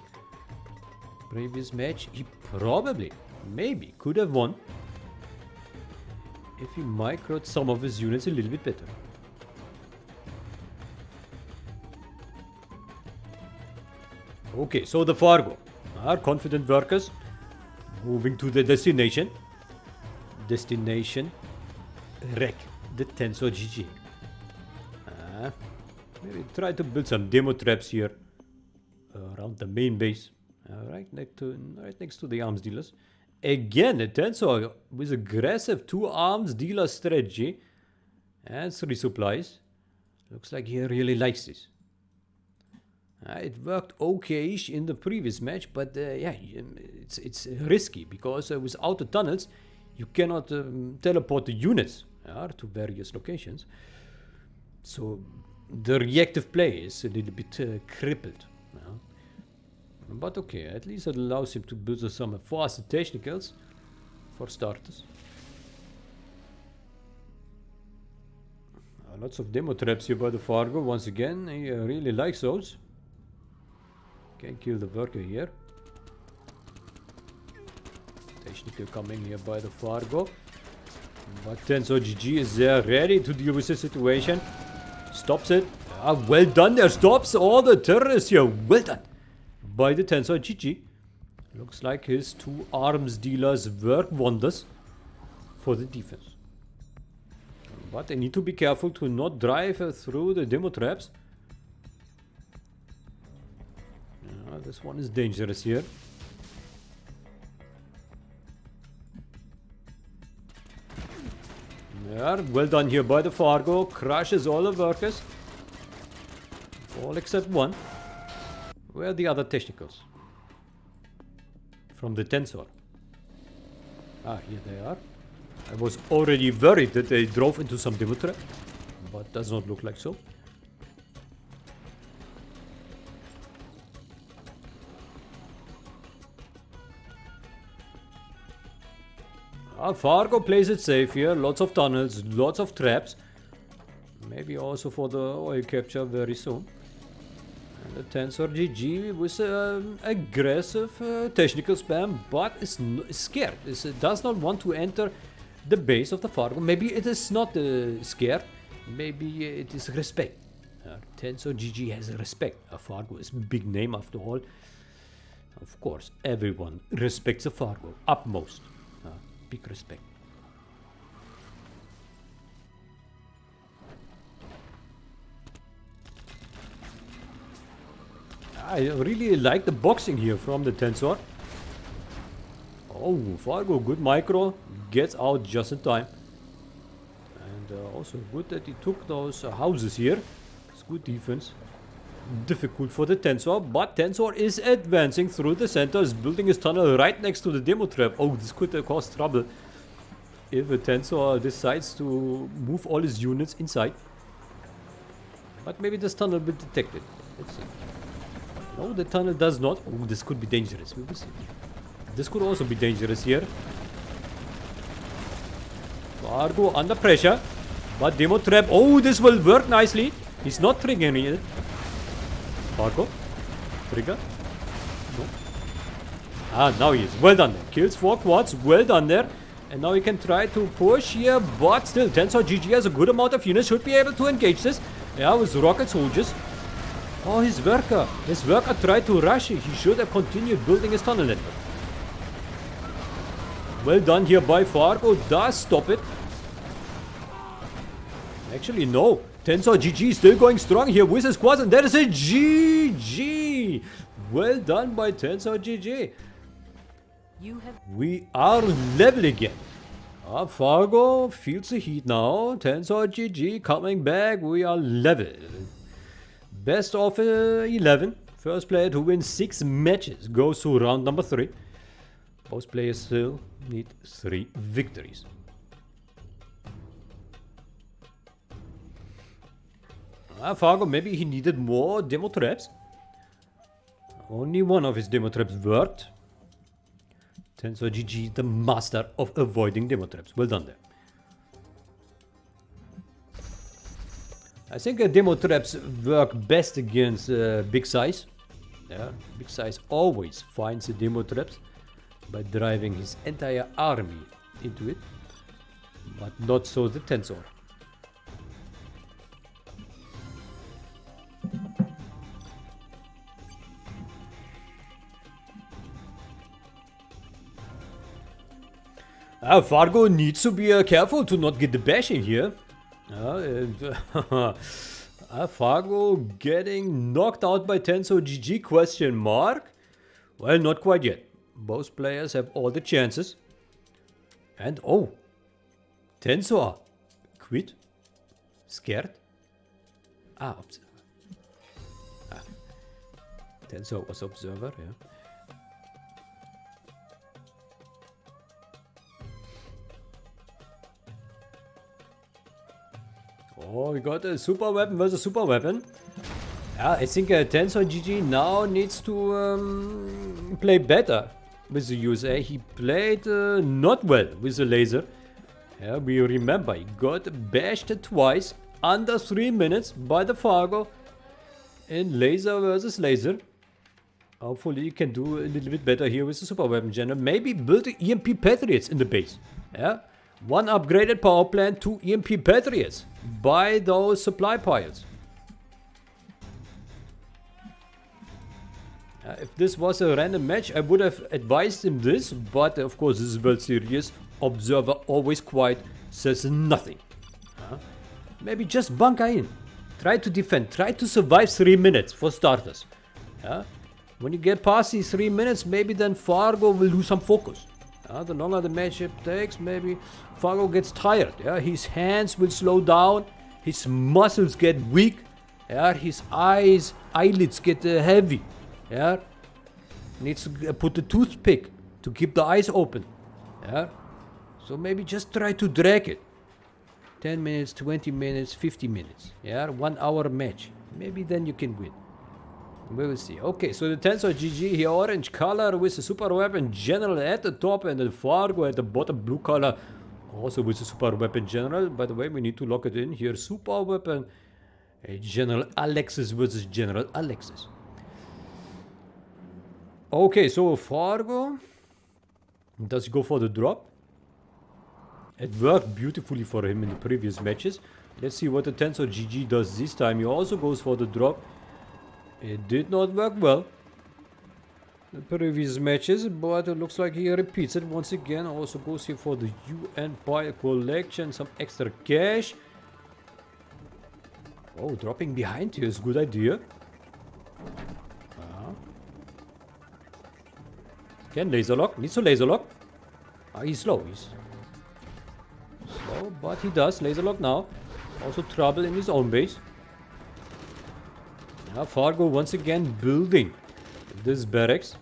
Previous match, he probably, maybe, could have won if he microed some of his units a little bit better. Okay, so the Fargo are confident workers moving to the destination. Destination, wreck the tensorgg. Maybe try to build some demo traps here around the main base, right next to the arms dealers. Again, the Tensor with aggressive 2 arms dealer strategy and 3 supplies. Looks like he really likes this. It worked okay-ish in the previous match, but yeah, it's risky because without the tunnels, you cannot teleport the units to various locations. So the reactive play is a little bit crippled. But okay, at least it allows him to build some faster technicals for starters. Lots of demo traps here by the Fargo. Once again, he really likes those. Can kill the worker here. Technical coming here by the Fargo. But tensorgg is there ready to deal with the situation. Stops it. Well done there. Stops all the terrorists here. Well done by the tensorgg. Looks like his 2 arms dealers work wonders for the defense. But they need to be careful to not drive through the demo traps. This one is dangerous here. Yeah, well done here by the Fargo. Crushes all the workers. All except one. Where are the other technicals? From the Tensor. Here they are. I was already worried that they drove into some demo trap, but does not look like so. Fargo plays it safe here. Lots of tunnels, lots of traps. Maybe also for the oil capture very soon. And the tensorgg with aggressive technical spam, but is scared. It does not want to enter the base of the Fargo. Maybe it is not scared. Maybe it is respect. tensorgg has respect. Fargo is a big name after all. Of course, everyone respects the Fargo utmost. Big respect. I really like the boxing here from the Tensor. Oh, Fargo, good micro. Gets out just in time. And also good that he took those houses here. It's good defense. Difficult for the Tensor, but Tensor is advancing through the center, is building his tunnel right next to the demo trap. Oh, this could cause trouble if a Tensor decides to move all his units inside. But maybe this tunnel will detect it. Let's see. No, the tunnel does not. Oh, this could be dangerous. We will see. This could also be dangerous here. Fargo under pressure, but demo trap. Oh, this will work nicely. He's not triggering it. Fargo, trigger. No. Now he is. Well done there. Kills 4 quads. Well done there. And now he can try to push here, but still, tensorgg has a good amount of units. Should be able to engage this. Yeah, with rocket soldiers. Oh, his worker. His worker tried to rush. He should have continued building his tunnel network. Well done here by Fargo. Does stop it. Actually, no. tensorgg is still going strong here with his quads, and there is a GG. Well done by tensorgg. We are level again. Fargo feels the heat now. Tensorgg GG coming back. We are level. Best of 11. First player to win 6 matches goes to round number 3. Both players still need 3 victories. Fargo, maybe he needed more demo traps. Only one of his demo traps worked. Tensorgg GG, the master of avoiding demo traps. Well done there. I think demo traps work best against big size. Yeah, big size always finds the demo traps by driving his entire army into it. But not so the tensor. Fargo needs to be careful to not get the bash in here. Fargo getting knocked out by tensorgg GG question mark? Well, not quite yet. Both players have all the chances. And oh, Tensor quit. Scared. Observer. Tensor was observer, yeah. Oh, we got a super weapon versus super weapon. Yeah, I think tensorgg GG now needs to play better with the USA. He played not well with the laser. Yeah, we remember he got bashed twice under 3 minutes by the Fargo in laser versus laser. Hopefully he can do a little bit better here with the super weapon general. Maybe build the EMP Patriots in the base. Yeah. 1 upgraded power plant, 2 EMP Patriots. Buy those supply piles. If this was a random match, I would have advised him this. But of course, this is World Series. Observer always quiet, says nothing. Maybe just bunker in. Try to defend. Try to survive 3 minutes for starters. When you get past these 3 minutes, maybe then Fargo will lose some focus. The longer the matchup takes, maybe Fargo gets tired. Yeah, his hands will slow down, his muscles get weak. Yeah, his eyelids get heavy. Yeah, needs to put the toothpick to keep the eyes open. Yeah, so maybe just try to drag it. 10 minutes, 20 minutes, 50 minutes. Yeah, 1 hour match. Maybe then you can win. We will see. Okay, so the tensorgg GG here, orange color with the super weapon general at the top and the Fargo at the bottom, blue color also with the super weapon general. By the way, we need to lock it in here. Super weapon, General Alexis versus General Alexis. Okay, so Fargo, does he go for the drop? It worked beautifully for him in the previous matches. Let's see what the tensorgg GG does this time. He also goes for the drop. It did not work well the previous matches, but it looks like he repeats it once again. Also goes here for the UN Pile collection, some extra cash. Oh, dropping behind here is a good idea. Again, laser lock. Needs to laser lock. He's slow. He's slow, but he does laser lock now. Also trouble in his own base. Fargo once again building this barracks.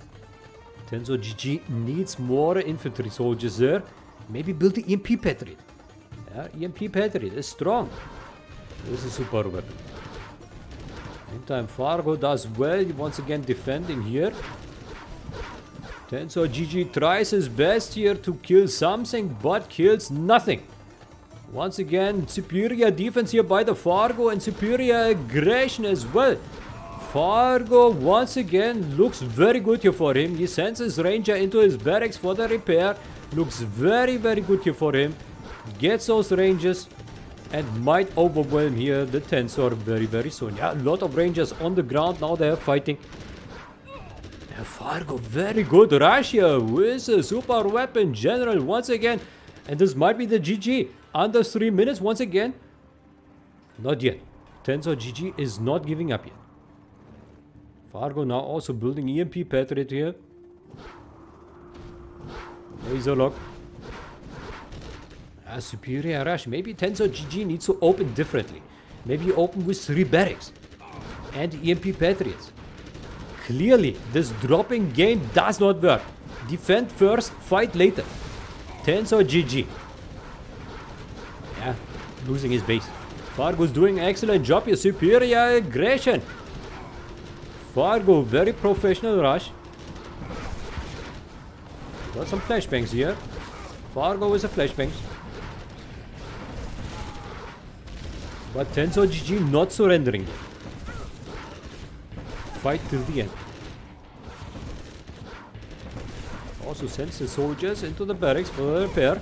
Tensorgg GG needs more infantry soldiers there. Maybe build the EMP Patriot. EMP Patriot is strong. This is a super weapon. Meantime, Fargo does well. Once again defending here. Tensorgg GG tries his best here to kill something, but kills nothing. Once again, superior defense here by the Fargo and superior aggression as well. Fargo once again looks very good here for him. He sends his ranger into his barracks for the repair. Looks very, very good here for him. Gets those rangers and might overwhelm here the tensor very, very soon. Yeah, a lot of rangers on the ground now. They are fighting. Fargo, very good rush here with a super weapon general once again. And this might be the GG. Under 3 minutes once again. Not yet. Tensorgg GG is not giving up yet. Fargo now also building EMP Patriot here. Laser lock. A superior rush. Maybe tensorgg needs to open differently. Maybe open with 3 barracks and EMP Patriots. Clearly, this dropping game does not work. Defend first, fight later. tensorgg. Yeah, losing his base. Fargo's doing an excellent job here. Superior aggression. Fargo, very professional rush. Got some flashbangs here. Fargo is a flashbangs. But tensorgg not surrendering. Fight till the end. Also sends the soldiers into the barracks for the repair.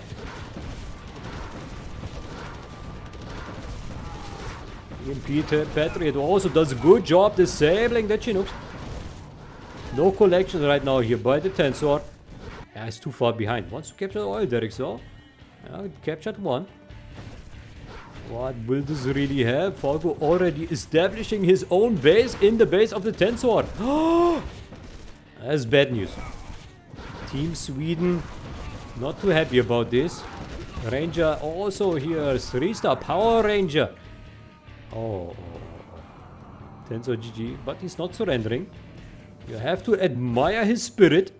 EMP Patriot also does a good job disabling the Chinooks. No collection right now here by the Tensor. Yeah, it's too far behind. Wants to capture the oil derricks though. Yeah, captured one. What will this really have? Fargo already establishing his own base in the base of the Tensor. That's bad news. Team Sweden not too happy about this. Ranger also here. 3-star Power Ranger. Oh. tensorgg, but he's not surrendering. You have to admire his spirit.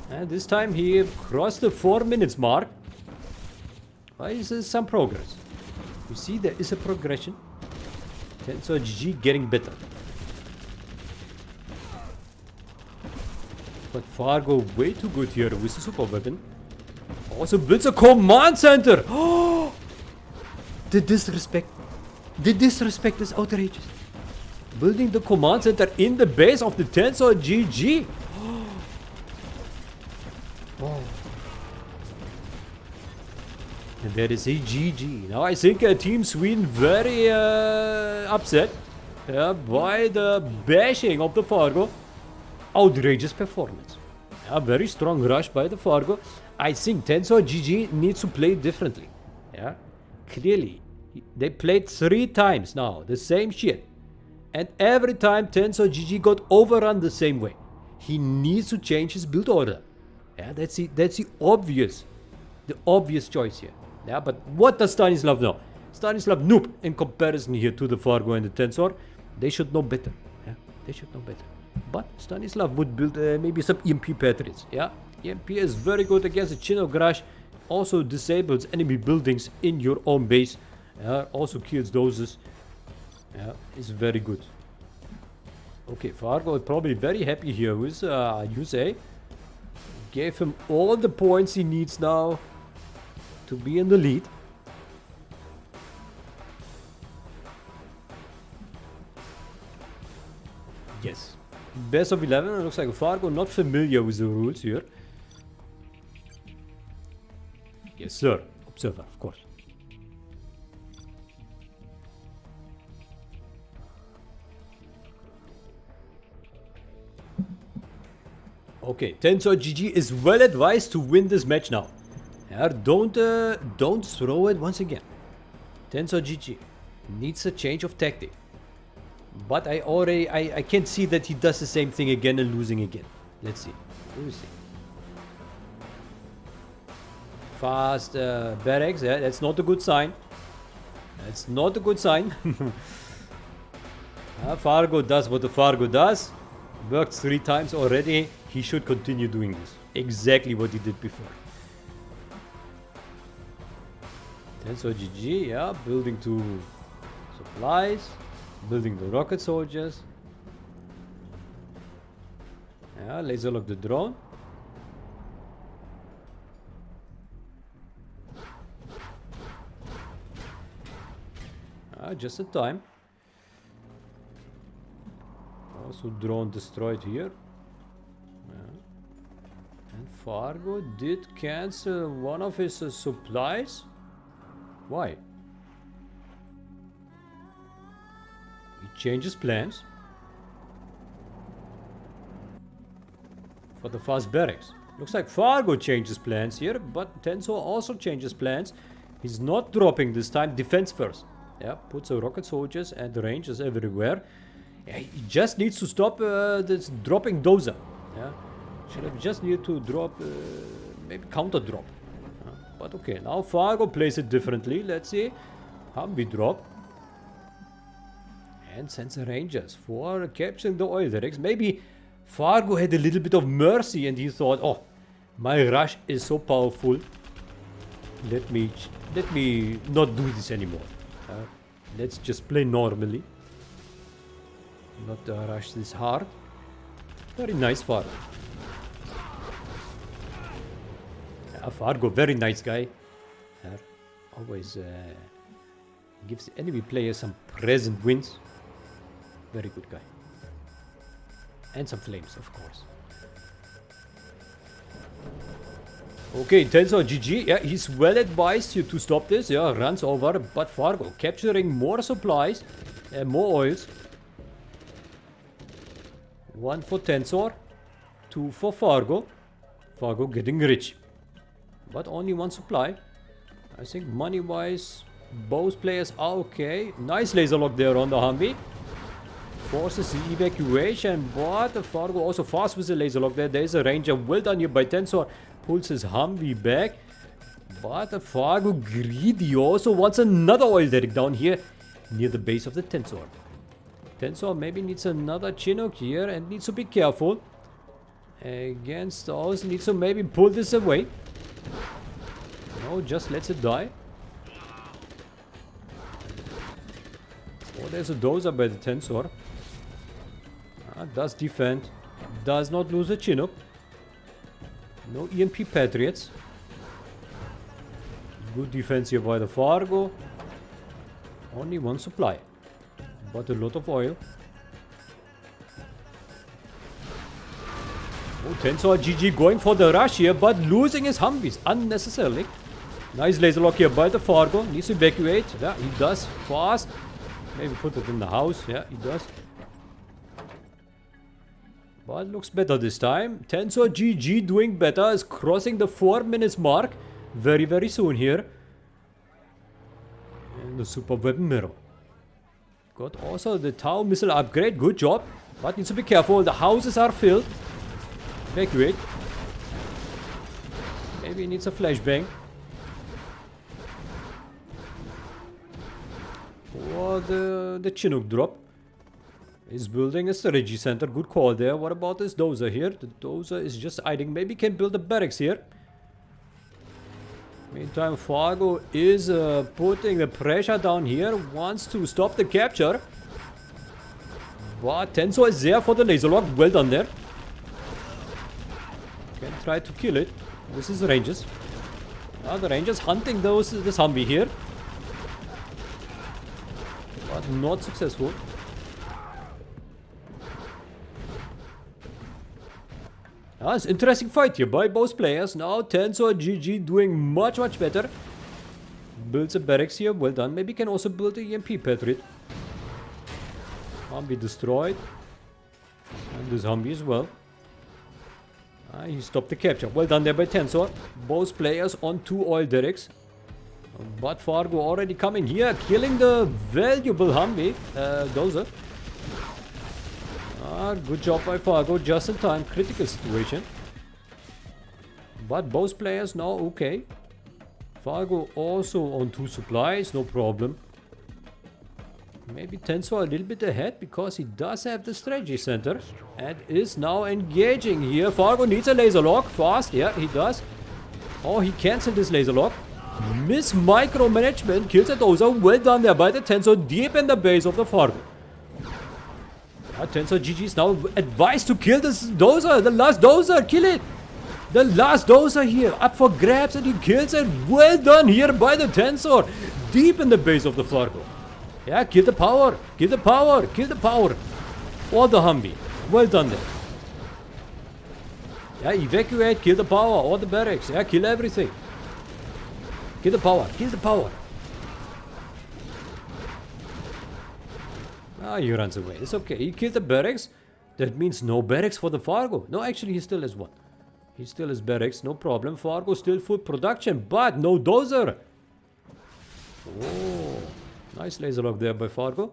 And this time he crossed the 4 minutes mark. Well, this is some progress. You see, there is a progression. tensorgg getting better. But Fargo way too good here with the Superweapon. Also builds a command center. Oh, the disrespect. The disrespect is outrageous. Building the command center in the base of the tensorgg. Oh. And there is a GG. Now I think Team Sweden very upset by the bashing of the Fargo. Outrageous performance. A very strong rush by the Fargo. I think tensorgg needs to play differently. Yeah, clearly they played 3 times now the same shit, and every time tensorgg got overrun the same way. He needs to change his build order. Yeah, that's the obvious choice here. Yeah, but what does Stanislav know? Stanislav noob in comparison here to the Fargo and the Tensor. They should know better. Yeah, they should know better. But Stanislav would build maybe some EMP Patriots. Yeah, EMP is very good against the Chinook Rush. Also disables enemy buildings in your own base. Also kills those. Yeah, it's very good. Okay, Fargo is probably very happy here with USA. Gave him all the points he needs now to be in the lead. Yes. Best of 11. It looks like Fargo not familiar with the rules here. Yes, sir. Observer, of course. Okay, tensorgg is well advised to win this match now. Yeah, don't throw it once again. tensorgg needs a change of tactic. But I can see that he does the same thing again and losing again. Let's see. We'll see. Fast barracks. Yeah, that's not a good sign. That's not a good sign. Fargo does what the Fargo does. Worked 3 times already. He should continue doing this. Exactly what he did before. tensorgg, yeah, building 2 supplies. Building the rocket soldiers. Yeah, laser lock the drone. Just in time. Also drone destroyed here. Yeah. And Fargo did cancel one of his supplies. Why? Changes plans for the fast barracks. Looks like Fargo changes plans here, but Tensor also changes plans. He's not dropping this time. Defense first. Yeah, puts the rocket soldiers and the rangers everywhere. Yeah, he just needs to stop this dropping dozer. Yeah, should have just needed to drop maybe counter drop. But okay, now Fargo plays it differently. Let's see. Humvee drop. And sends the Rangers for capturing the oil derricks. Maybe Fargo had a little bit of mercy and he thought, oh, my rush is so powerful. Let me not do this anymore. Let's just play normally. Not rush this hard. Very nice Fargo. Fargo, very nice guy. Always gives the enemy players some present wins. Very good guy. And some flames, of course. Okay, tensorgg, GG. Yeah, he's well advised to stop this. Yeah, runs over. But Fargo capturing more supplies and more oils. 1 for Tensor. 2 for Fargo. Fargo getting rich. But only 1 supply. I think money-wise, both players are okay. Nice laser lock there on the Humvee. Forces the evacuation, but Fargo also fast with the laser lock there. There's a Ranger. Well done here by Tensor. Pulls his Humvee back. But Fargo greedy also wants another oil derrick down here near the base of the Tensor. Tensor maybe needs another Chinook here and needs to be careful. Against those, needs to maybe pull this away. No, just lets it die. Oh, there's a dozer by the Tensor. Does defend. Does not lose a Chinook. No EMP Patriots. Good defense here by the Fargo. Only 1 supply. But a lot of oil. Oh, tensorgg going for the rush here, but losing his Humvees unnecessarily. Nice laser lock here by the Fargo. Needs to evacuate. Yeah, he does. Fast. Maybe put it in the house. Yeah, he does. But looks better this time. tensorgg doing better. Is crossing the 4 minutes mark. Very, very soon here. And the Superweapon mirror. Got also the Tau missile upgrade. Good job. But needs to be careful. The houses are filled. Evacuate. Maybe he needs a flashbang. Or the Chinook drop. He's building a strategy center. Good call there. What about this dozer here? The dozer is just hiding. Maybe can build a barracks here. Meantime, Fargo is putting the pressure down here. Wants to stop the capture. But Tensor is there for the laser lock. Well done there. Can try to kill it. This is the Rangers. The Rangers hunting this Humvee here. But not successful. It's interesting fight here by both players. Now tensorgg doing much better. Builds a barracks here. Well done. Maybe can also build a EMP Patriot. Humvee destroyed. And this Humvee as well. He stopped the capture. Well done there by Tensor. Both players on 2 oil derricks. But Fargo already coming here. Killing the valuable Humvee. Dozer. Good job by Fargo. Just in time. Critical situation. But both players now okay. Fargo also on 2 supplies. No problem. Maybe Tensor a little bit ahead because he does have the strategy center and is now engaging here. Fargo needs a laser lock. Fast. Yeah, he does. Oh, he cancelled his laser lock. Miss micromanagement. Kills a dozer. Well done there by the Tensor deep in the base of the Fargo. tensorgg is now advised to kill this dozer. The last dozer. Kill it. The last dozer here. Up for grabs and he kills it. Well done here by the Tensor. Deep in the base of the Fargo. Yeah, kill the power. Kill the power. Kill the power. Or the Humvee. Well done there. Yeah, evacuate. Kill the power. Or the barracks. Yeah, kill everything. Kill the power. Kill the power. He runs away. It's okay. He killed the barracks. That means no barracks for the Fargo. No, actually, he still has 1. He still has barracks. No problem. Fargo still full production. But no dozer. Oh. Nice laser lock there by Fargo.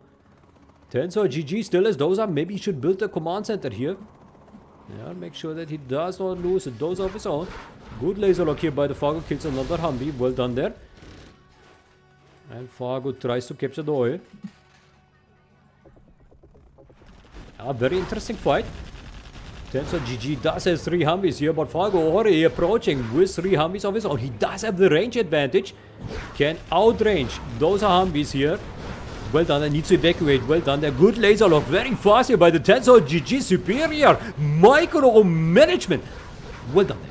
tensorgg still has dozer. Maybe he should build a command center here. Yeah, make sure that he does not lose a dozer of his own. Good laser lock here by the Fargo. Kills another Humvee. Well done there. And Fargo tries to capture the oil. A very interesting fight. tensorgg does have 3 Humvees here, but Fargo already approaching with 3 Humvees of his own. He does have the range advantage. Can outrange those Humvees here. Well done, needs to evacuate. Well done, there. Good laser lock. Very fast here by the tensorgg. Superior micro management. Well done there.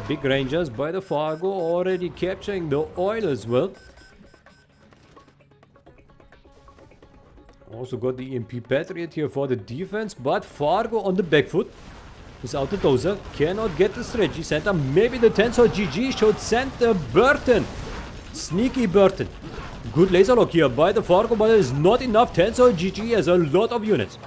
Big rangers by the Fargo. Already capturing the oil as well. Also got the EMP Patriot here for the defense. But Fargo on the back foot. Without the dozer. Cannot get the strategy center. Maybe the tensorgg should send the Burton. Sneaky Burton. Good laser lock here by the Fargo, but it is not enough. tensorgg has a lot of units.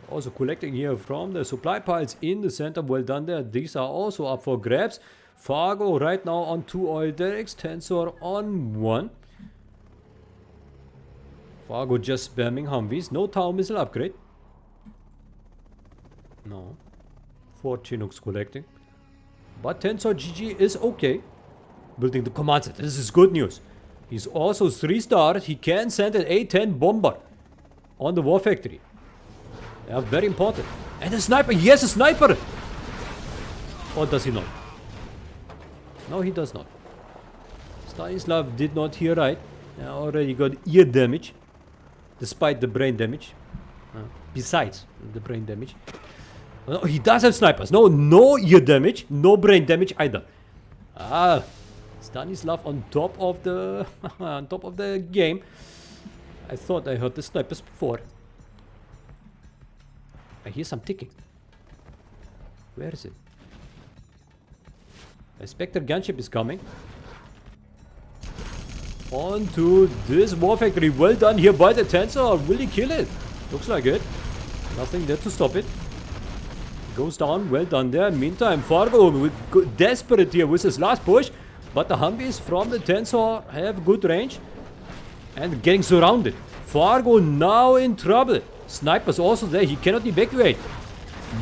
Also collecting here from the supply piles in the center. Well done there. These are also up for grabs. Fargo right now on 2 oil derricks. Tensor on 1. Fargo just spamming Humvees. No tower missile upgrade. No. 4 Chinooks collecting. But tensorgg is okay. Building the command center. This is good news. He's also 3-starred. He can send an A-10 bomber on the war factory. Yeah, very important. And a sniper. He has a sniper. Or does he not? No, he does not. Stanislav did not hear right. Already got ear damage. Despite the brain damage. Besides the brain damage. No, he does have snipers. No ear damage. No brain damage either. Stanislav on top of the on top of the game. I thought I heard the snipers before. I hear some ticking. Where is it? A Spectre gunship is coming. On to this war factory. Well done here by the Tensor. Will he kill it? Looks like it. Nothing there to stop it. Goes down. Well done there. Meantime, Fargo with desperate here with his last push. But the Humvees from the Tensor have good range. And getting surrounded. Fargo now in trouble. Snipers also there. He cannot evacuate.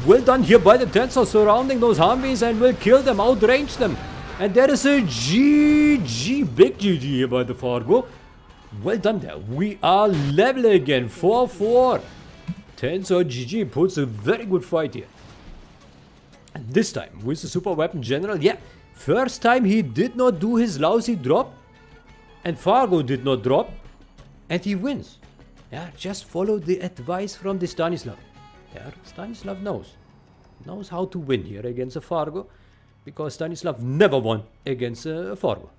Well done here by the Tensor surrounding those Humvees and will kill them, outrange them. And there is a GG. Big GG here by the Fargo. Well done there. We are level again. 4-4. tensorgg puts a very good fight here. And this time with the Superweapon General. Yeah. First time he did not do his lousy drop. And Fargo did not drop. And he wins. Yeah, just follow the advice from the Stanislav. Yeah, Stanislav knows how to win here against a Fargo. Because Stanislav never won against a Fargo.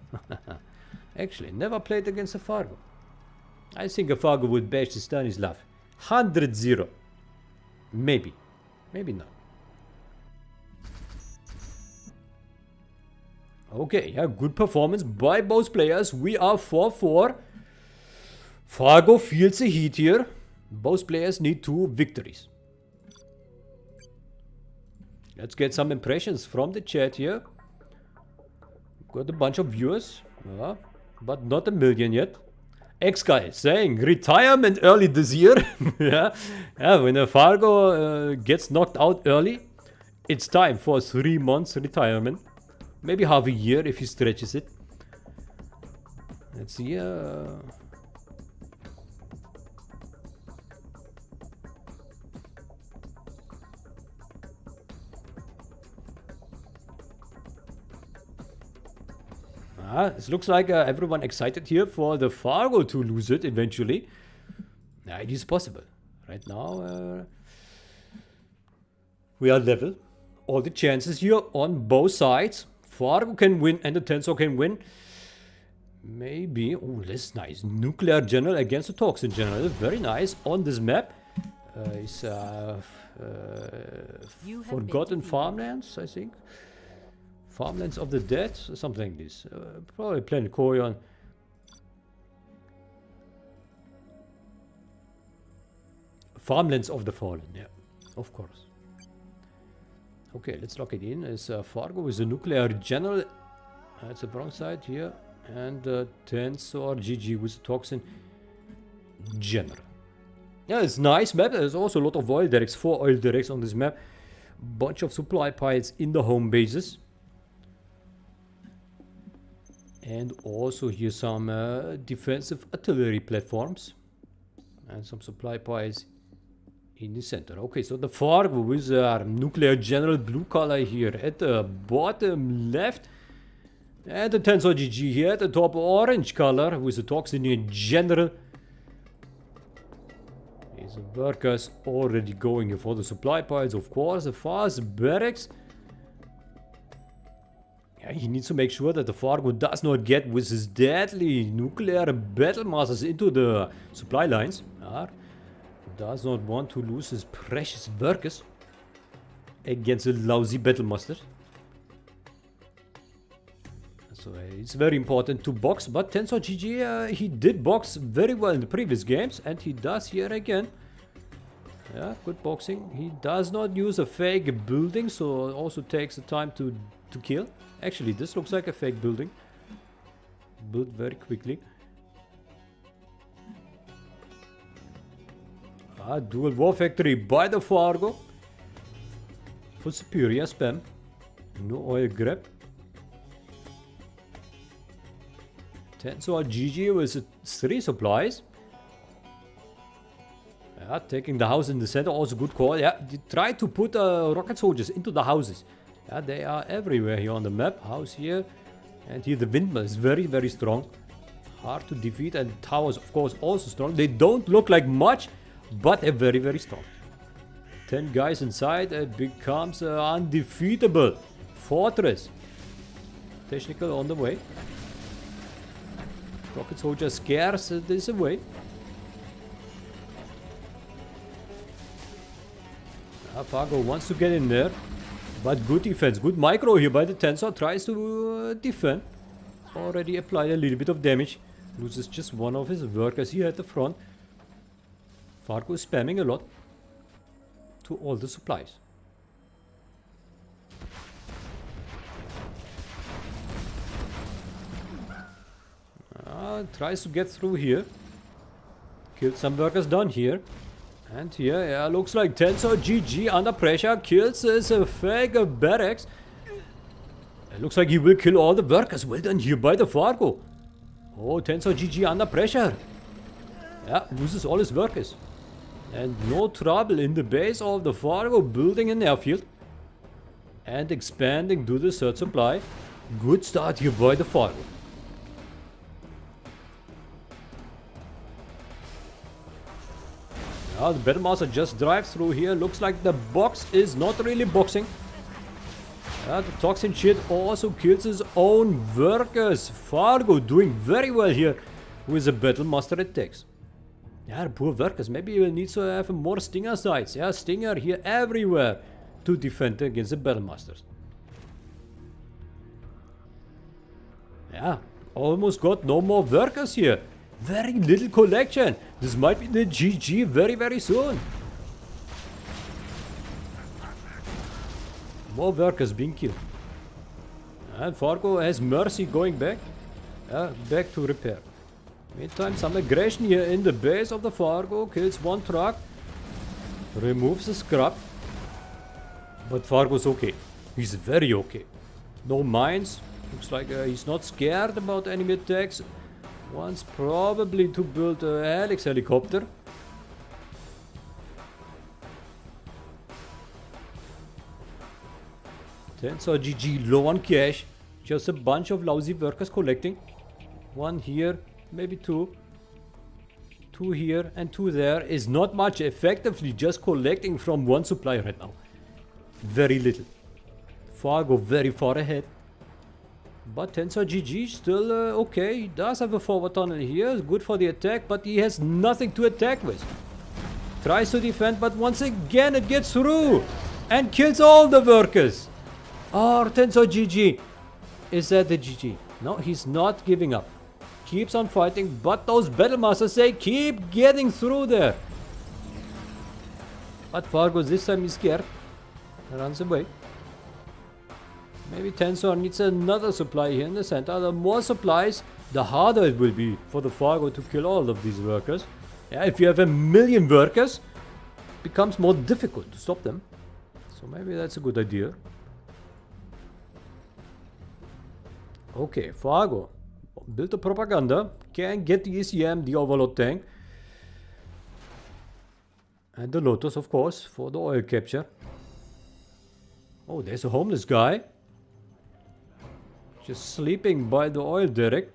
Actually, never played against a Fargo. I think a Fargo would bash the Stanislav. 100-0. Maybe. Maybe not. Okay, yeah, good performance by both players. We are 4-4. Fargo feels the heat here. Both players need 2 victories. Let's get some impressions from the chat here. Got a bunch of viewers. But not a million yet. X-Guy saying retirement early this year. yeah, when a Fargo gets knocked out early, it's time for 3 months retirement. Maybe half a year if he stretches it. Let's see. It looks like everyone excited here for the Fargo to lose it eventually. Yeah, it is possible. Right now, we are level. All the chances here on both sides. Fargo can win and the Tensor can win. Maybe. Oh, this is nice. Nuclear General against the Toxin General. Very nice on this map. It's Forgotten Farmlands, I think. Farmlands of the Dead, something like this. Probably Planet Corion. Farmlands of the Fallen, yeah, of course. Okay, let's lock it in. It's Fargo with the Nuclear General. It's the wrong side here. And tensorgg with the Toxin General. Yeah, it's nice map. There's also a lot of oil derricks, 4 oil derricks on this map. Bunch of supply piles in the home bases. And also here some defensive artillery platforms. And some supply piles in the center. Okay, so the Fargo with our nuclear general blue color here at the bottom left. And the tensorgg here at the top orange color with the Toxin in general. These workers already going for the supply piles, of course. The fast barracks. Yeah, he needs to make sure that the Fargo does not get with his deadly nuclear battle masters into the supply lines. Does not want to lose his precious workers against a lousy battle master. So it's very important to box, but tensorgg, he did box very well in the previous games, and he does here again. Yeah, good boxing. He does not use a fake building, so it also takes the time to kill. Actually, this looks like a fake building. Built very quickly. Dual war factory by the Fargo. For superior spam. No oil grab. tensorgg with 3 supplies. Yeah, taking the house in the center, also good call. Yeah, try to put rocket soldiers into the houses. Yeah, they are everywhere here on the map. House here, and here the windmill is very, very strong. Hard to defeat, and towers, of course, also strong. They don't look like much, but they're very, very strong. 10 guys inside, it becomes an undefeatable fortress. Technical on the way. Rocket soldier scares this away. Fargo wants to get in there, but good defense. Good micro here by the Tensor. Tries to defend. Already applied a little bit of damage. Loses just one of his workers here at the front. Fargo is spamming a lot to all the supplies. Tries to get through here. Killed some workers down here. And here, yeah, looks like tensorgg under pressure kills his fake barracks. It looks like he will kill all the workers. Well done here by the Fargo. Oh, tensorgg under pressure. Yeah, loses all his workers. And no trouble in the base of the Fargo, building an airfield. And expanding to the third supply. Good start here by the Fargo. The Battlemaster just drives through here. Looks like the box is not really boxing. The Toxin shit also kills his own workers. Fargo doing very well here with the Battlemaster attacks. Yeah, the poor workers. Maybe he will need to have more Stinger sites. Yeah, Stinger here everywhere to defend against the Battlemasters. Yeah, almost got no more workers here. Very little collection. This might be the GG very, very soon. More workers being killed. And Fargo has Mercy going back. Back to repair. Meantime, some aggression here in the base of the Fargo. Kills one truck. Removes the scrap. But Fargo's okay. He's very okay. No mines. Looks like he's not scared about enemy attacks. Wants probably to build a Helix helicopter. tensorgg low on cash. Just a bunch of lousy workers collecting. One here, maybe two. Two here and two there. Is not much, effectively just collecting from one supply right now. Very little. Fargo very far ahead. But tensorgg still okay. He does have a forward tunnel here. Good for the attack, but he has nothing to attack with. Tries to defend, but once again it gets through. And kills all the workers. Oh, tensorgg. Is that the GG? No, he's not giving up. Keeps on fighting, but those Battlemasters, they keep getting through there. But Fargo this time is scared. Runs away. Maybe Tensor needs another supply here in the center. The more supplies, the harder it will be for the Fargo to kill all of these workers. Yeah, if you have a million workers, it becomes more difficult to stop them. So maybe that's a good idea. Okay, Fargo. Build the propaganda. Can get the ECM, the Overlord tank. And the Lotus, of course, for the oil capture. Oh, there's a homeless guy. Just sleeping by the oil derrick.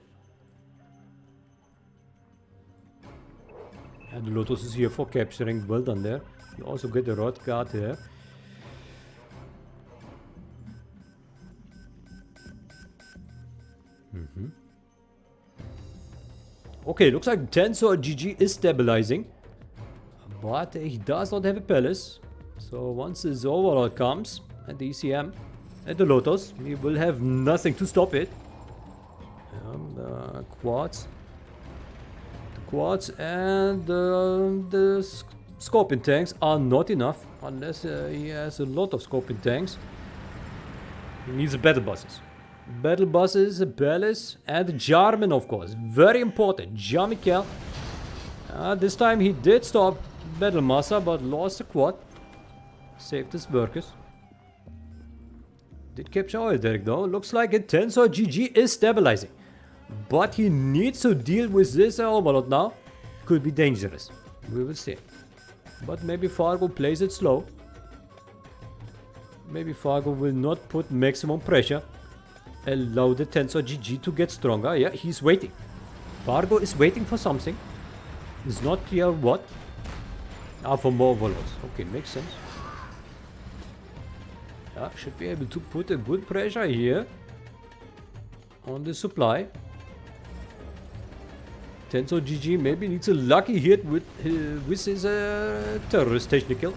And the Lotus is here for capturing. Well done there. You also get the rod guard here. Okay, looks like tensorgg is stabilizing. But he does not have a palace. So once his overlord comes, and the ECM, and the Lotus, he will have nothing to stop it. The quartz. The quartz and the scorpion tanks are not enough. Unless he has a lot of scorpion tanks. He needs the battle buses. Battle buses, a palace, and a Jarman, of course. Very important. Jean-Michel. This time he did stop Battle Massa, but lost the quad. Saved his workers. Did capture oil derrick though. Looks like a tensorgg is stabilizing. But he needs to deal with this overlord now. Could be dangerous. We will see. But maybe Fargo plays it slow. Maybe Fargo will not put maximum pressure. Allow the tensorgg to get stronger. Yeah, he's waiting. Fargo is waiting for something. It's not clear what. For more overlords. Okay, makes sense. Yeah, should be able to put a good pressure here on the supply. tensorgg maybe needs a lucky hit with his terrorist technical.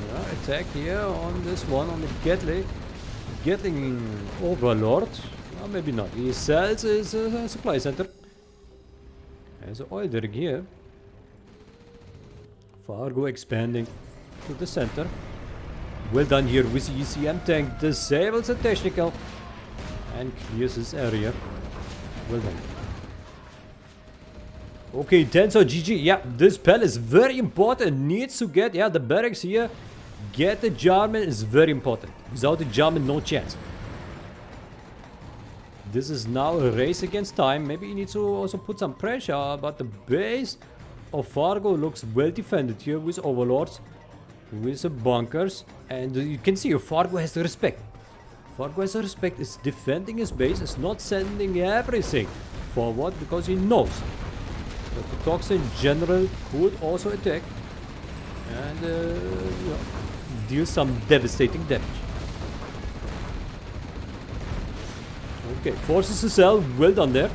Yeah, attack here on this one, on the Gatling overlord. Well, maybe not. He sells his supply center. There's an oil derrick here. Fargo expanding to the center. Well done here with the ECM tank. Disables the technical and clears this area. Well done. Okay, tensorgg. Yeah, this palace is very important. Needs to get, the barracks here. Get the Jarman is very important. Without the Jarman, no chance. This is now a race against time. Maybe he needs to also put some pressure, but the base of Fargo looks well defended here with overlords, with the bunkers, and you can see Fargo has the respect. Fargo has the respect, is defending his base, is not sending everything forward because he knows that the Toxin general could also attack and deal some devastating damage. Okay, forces the cell, well done there.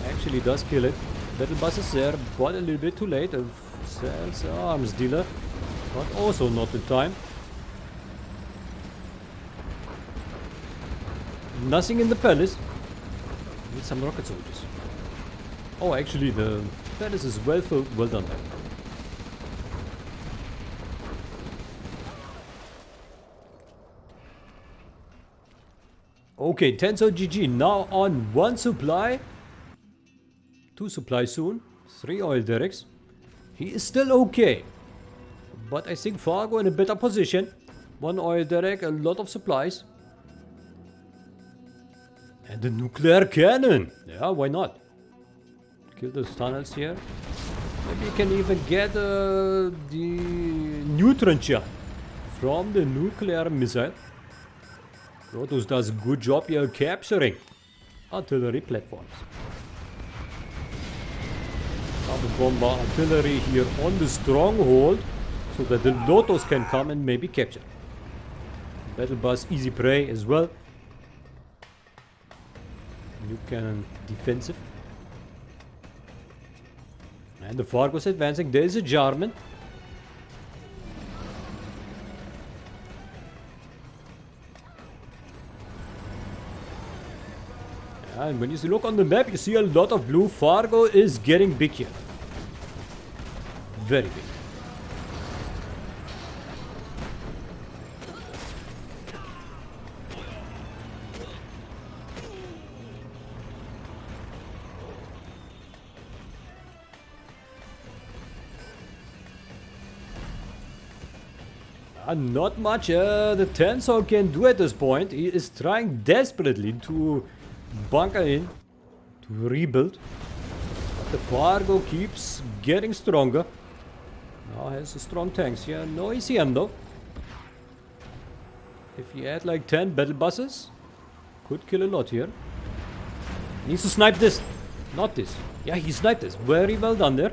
Actually does kill it. Battle bus is there, but a little bit too late. Sells arms dealer, but also not in time. Nothing in the palace. Need some rocket soldiers. Oh, actually the palace is well filled. Well done there. Okay, tensorgg now on 1 supply. 2 supplies soon. 3 oil derricks. He is still okay. But I think Fargo in a better position. 1 oil derrick, a lot of supplies. And the nuclear cannon. Yeah, why not? Kill those tunnels here. Maybe you can even get the neutron shot from the nuclear missile. Protoss does a good job here capturing artillery platforms. Carbon bomber artillery here on the stronghold so that the Lotus can come and maybe capture. Battle bus easy prey as well. New cannon defensive. And the Fargo's advancing. There is a Jarman. And when you look on the map, you see a lot of blue. Fargo is getting big here. Very big. Not much the Tensor can do at this point. He is trying desperately to bunker in, to rebuild. But the Fargo keeps getting stronger. Now has a strong tanks here. No ECM though. If he had like 10 battle buses, could kill a lot here. Needs to snipe this. Not this. Yeah, he sniped this. Very well done there.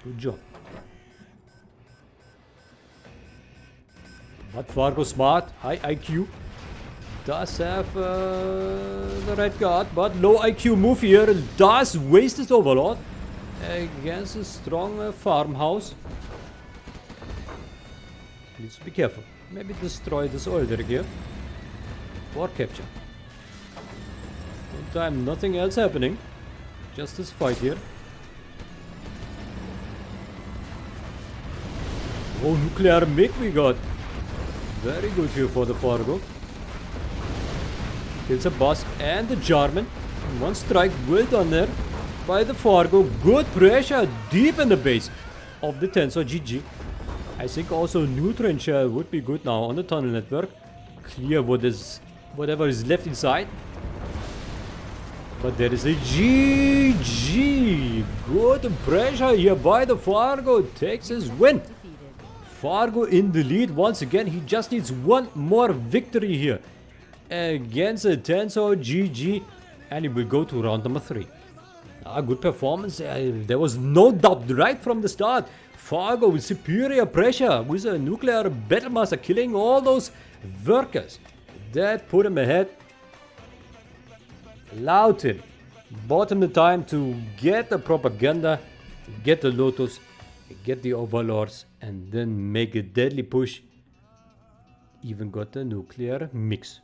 Good job. But Fargo smart, high IQ. Does have the red guard, but low IQ move here. Does waste his overlord against a strong farmhouse. Needs to be careful. Maybe destroy this oil rig here. Or capture. Meantime, nothing else happening. Just this fight here. Oh, nuclear MiG we got. Very good here for the Fargo. Kills a boss and the German. One strike, well done there by the Fargo. Good pressure deep in the base of the Tensor GG. I think also new trench would be good now on the tunnel network. Clear whatever is left inside. But there is a GG. Good pressure here by the Fargo. Takes his win. Fargo in the lead once again. He just needs one more victory here against the Tensor GG, and he will go to round number 3. Good performance. There was no doubt right from the start. Fargo with superior pressure with a nuclear battlemaster killing all those workers. That put him ahead. Allowed him. Bought him the time to get the propaganda, get the Lotus, get the Overlords, and then make a deadly push. Even got the nuclear mix.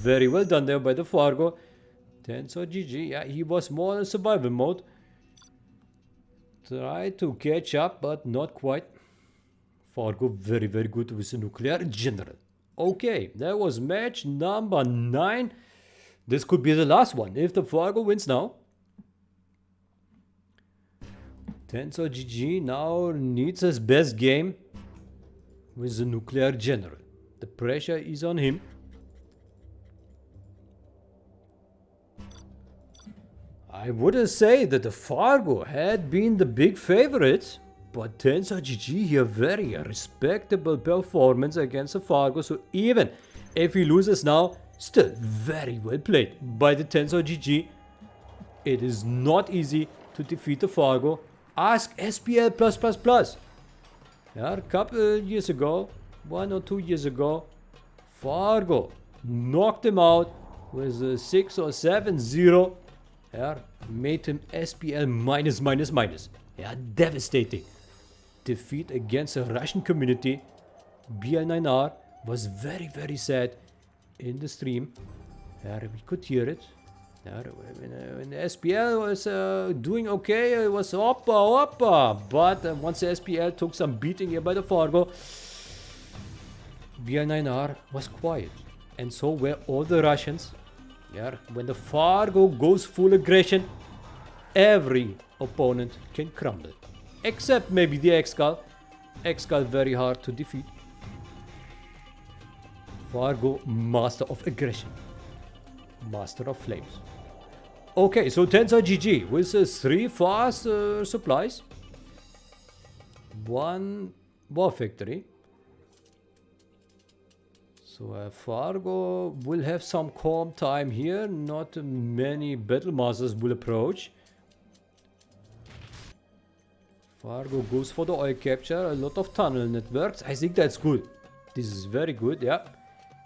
Very well done there by the Fargo. Tensor GG. Yeah, he was more in survival mode. Tried to catch up, but not quite. Fargo very, very good with the nuclear general. Okay, that was match number 9. This could be the last one if the Fargo wins now. Tensor GG now needs his best game with the nuclear general. The pressure is on him. I wouldn't say that the Fargo had been the big favorite, but Tensor GG here very respectable performance against the Fargo. So even if he loses now, still very well played by the Tensor GG. It is not easy to defeat the Fargo. Ask SPL+++. Yeah, a couple years ago, 1 or 2 years ago, Fargo knocked him out with a 6 or 7-0. Yeah, made him SPL minus. Yeah, devastating defeat against the Russian community. BL9R was very, very sad in the stream. Yeah, we could hear it. Yeah, when the SPL was doing okay, it was oppa. But once the SPL took some beating here by the Fargo, BL9R was quiet. And so were all the Russians. Yeah, when the Fargo goes full aggression, every opponent can crumble. Except maybe the X-Skull. X-Skull very hard to defeat. Fargo, master of aggression. Master of flames. Okay, so Tensor GG with 3 fast supplies. 1 war factory. So Fargo will have some calm time here. Not many battle masters will approach. Fargo goes for the oil capture. A lot of tunnel networks. I think that's good. This is very good, yeah.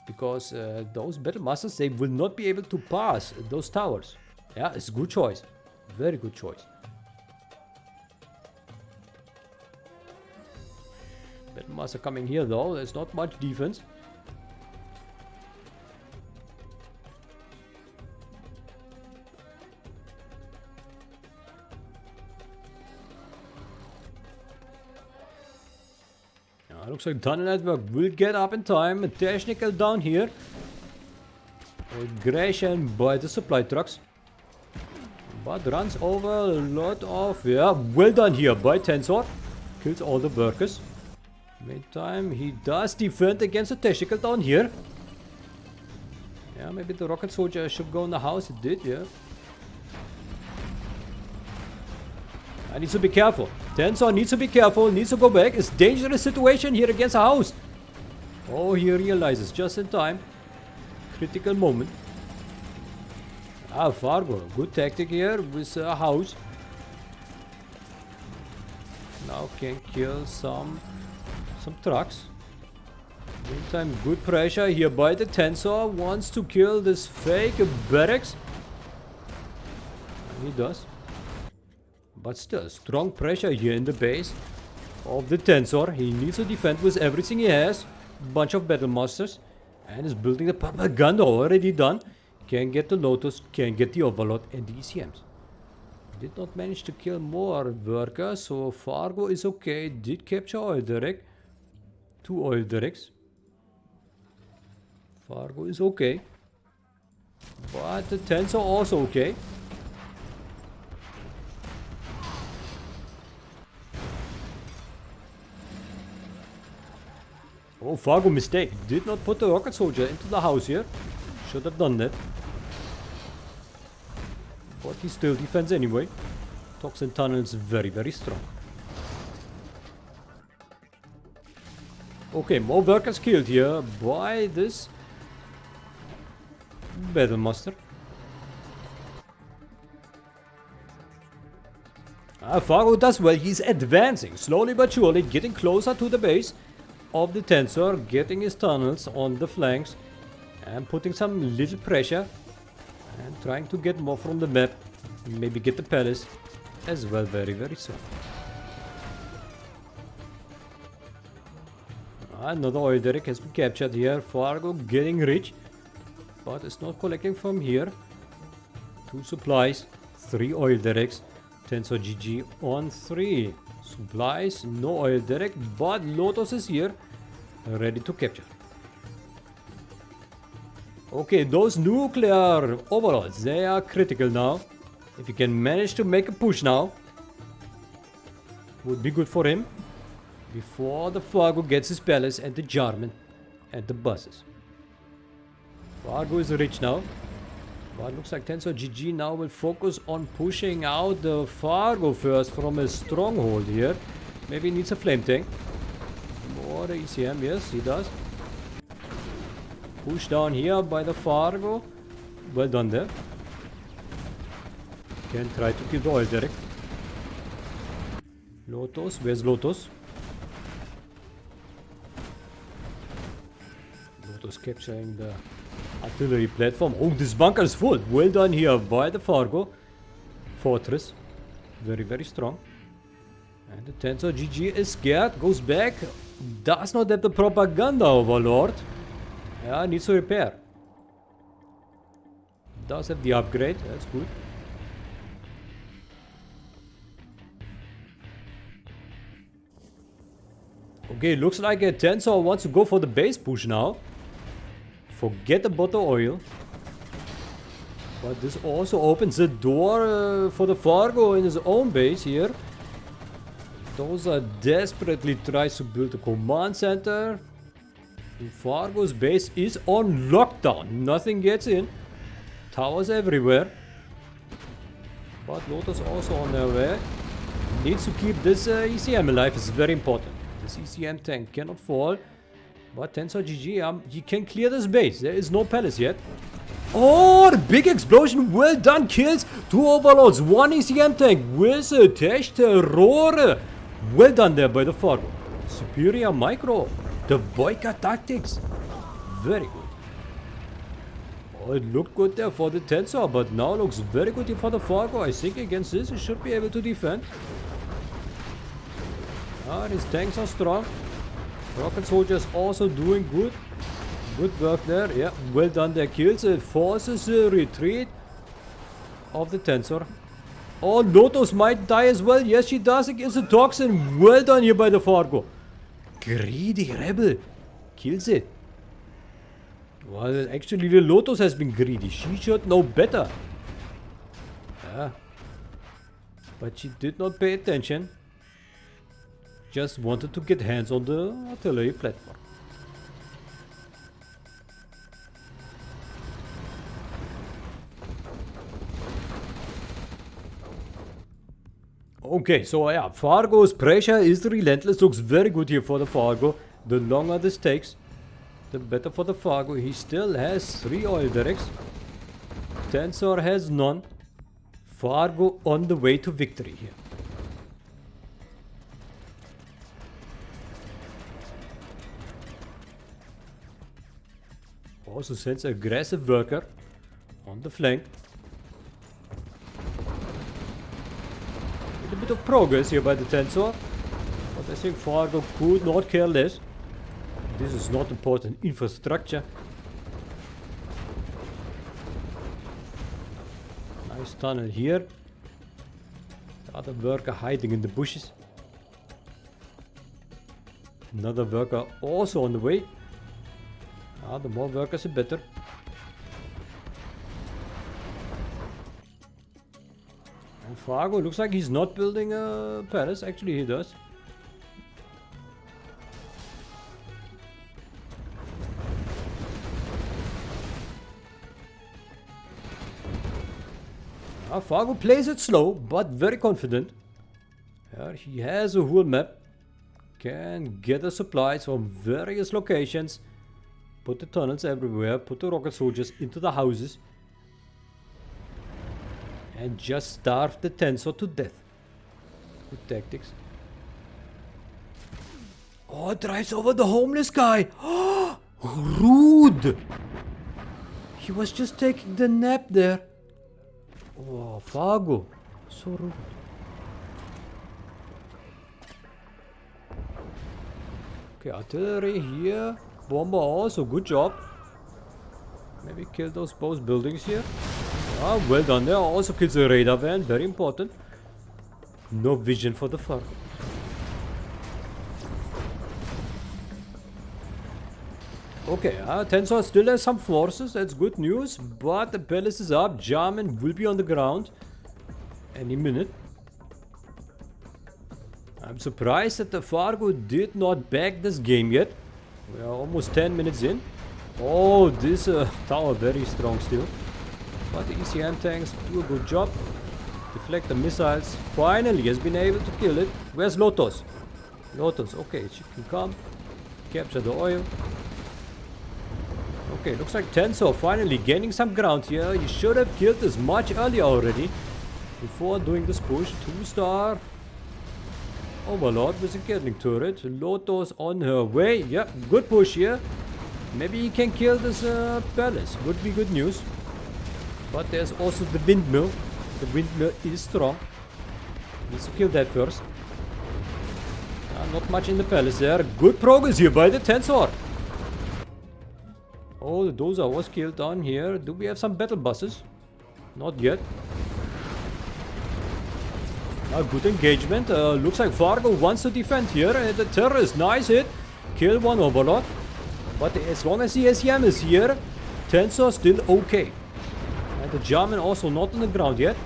Because those battle masters, they will not be able to pass those towers. Yeah, it's a good choice. Very good choice. Battle master coming here though. There's not much defense. Looks like tunnel network will get up in time. A technical down here. Aggression by the supply trucks. But runs over a lot of... Yeah, well done here by Tensor. kills all the workers. Meantime, he does defend against the tactical down here. Yeah, maybe the rocket soldier should go in the house. It did, yeah. I need to be careful. Tensor needs to be careful, needs to go back. It's a dangerous situation here against a house. Oh, he realizes just in time. Critical moment. Ah, Fargo. Good tactic here with a house. Now can kill some trucks. Meantime, good pressure here by the Tensor. Wants to kill this fake barracks. And he does. But still, strong pressure here in the base of the Tensor. He needs to defend with everything he has. Bunch of battle masters. And is building the propaganda already done. Can get the Lotus, can get the Overlord and the ECMs. Did not manage to kill more workers, so Fargo is okay. Did capture oil derrick. 2 oil derricks. Fargo is okay. But the Tensor also okay. Oh, Fargo mistake. Did not put the rocket soldier into the house here. Should have done that. But he still defends anyway. Toxin tunnel is very, very strong. Okay, more workers killed here by this battle master. Fargo does well. He's advancing slowly but surely, getting closer to the base of the Tensor, getting his tunnels on the flanks and putting some little pressure and trying to get more from the map. Maybe get the palace as well very, very soon. Another oil derrick has been captured here. Fargo getting rich, but it's not collecting from here. 2 supplies, 3 oil derricks. Tensor GG on 3 supplies, no oil derrick, but Lotus is here, ready to capture. Okay, those nuclear overlords, they are critical now. If he can manage to make a push now, would be good for him. Before the Fargo gets his palace and the German and the buses. Fargo is rich now. But looks like Tensor GG now will focus on pushing out the Fargo first from a stronghold here. Maybe he needs a flame tank. More the ECM, yes, he does. Push down here by the Fargo. Well done there. Can try to kill the oil derrick. Lotus, where's Lotus? Lotus capturing the artillery platform. Oh, this bunker is full. Well done here by the Fargo fortress. Very, very strong. And the Tensor GG is scared. Goes back. Does not have the propaganda overlord. Yeah, needs to repair. Does have the upgrade. That's good. Okay, looks like a Tensor wants to go for the base push now. Forget about the oil. But this also opens the door for the Fargo in his own base here. Those are desperately tries to build a command center. And Fargo's base is on lockdown. Nothing gets in. Towers everywhere. But Lotus also on their way. Needs to keep this ECM alive. It's very important. This ECM tank cannot fall. But Tensor GG, he can clear this base. There is no palace yet. Oh, the big explosion. Well done. Kills 2 overlords. 1 ECM tank with a Tesh Terror. Well done there by the Fargo. Superior micro. The boycott tactics. Very good. Oh, it looked good there for the Tensor, but now looks very good here for the Fargo. I think against this, he should be able to defend. His tanks are strong. Rocket soldiers also doing good. Good work there. Yeah, well done there. Kills. It forces a retreat of the Tensor. Oh, Lotus might die as well. Yes, she does against the Toxin. Well done here by the Fargo. Greedy rebel. Kills it. Well, actually the Lotus has been greedy. She should know better. Yeah. But she did not pay attention. just wanted to get hands on the artillery platform. Okay, so yeah, Fargo's pressure is relentless. Looks very good here for the Fargo. The longer this takes, the better for the Fargo. He still has 3 oil derricks. Tensor has none. Fargo on the way to victory here. Also sends aggressive worker on the flank. A bit of progress here by the Tensor, but I think Fargo could not care less. This is not important infrastructure. Nice tunnel here. The other worker hiding in the bushes. Another worker also on the way. The more workers the better. And Fargo looks like he's not building a palace. Actually, he does. Fargo plays it slow, but very confident. He has a whole map. Can gather supplies from various locations. Put the tunnels everywhere. Put the rocket soldiers into the houses. And just starve the Tensor to death. Good tactics. Oh, it drives over the homeless guy. Oh, rude. He was just taking the nap there. Oh, Fargo. So rude. Okay, artillery here. Bomber also, good job. Maybe kill those both buildings here. Well done there. Also kills the radar van, very important. No vision for the Fargo. Okay, Tensor still has some forces, that's good news. But the palace is up, German will be on the ground any minute. I'm surprised that the Fargo did not back this game yet. We are almost 10 minutes in. Oh, this tower very strong still. But the ECM tanks do a good job. Deflect the missiles. Finally has been able to kill it. Where's Lotus? Lotus, okay, she can come. Capture the oil. Okay, looks like Tensor finally gaining some ground here. You should have killed this much earlier already. Before doing this push. 2-star. Overlord with a Gatling turret. Lotus on her way. Yep, good push here. Maybe he can kill this palace. Would be good news. But there's also the windmill. The windmill is strong. Needs to kill that first. Not much in the palace there. Good progress here by the Tensor. Oh, the Dozer was killed down here. Do we have some battle buses? Not yet. Good engagement. Looks like Fargo wants to defend here. The terrorist, nice hit. Kill one Overlord. But as long as the SEM is here, Tensor still okay. And the German also not on the ground yet.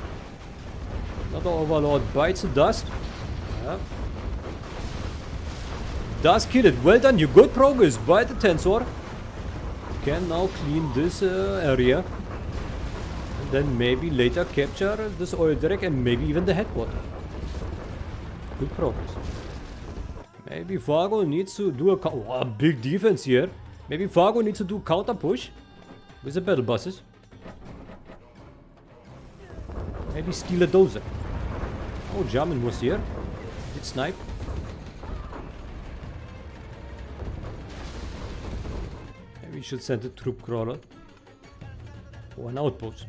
Another Overlord bites the dust. Does kill it. Well done. You good progress by the Tensor. Can now clean this area. And then maybe later capture this oil derrick and maybe even the headquarters. Good progress. Maybe Fargo needs to do a big defense here. Maybe Fargo needs to do counter push with the battle buses. Maybe steal a dozer. Oh, German was here. Did snipe. Maybe we should send a troop crawler or an outpost.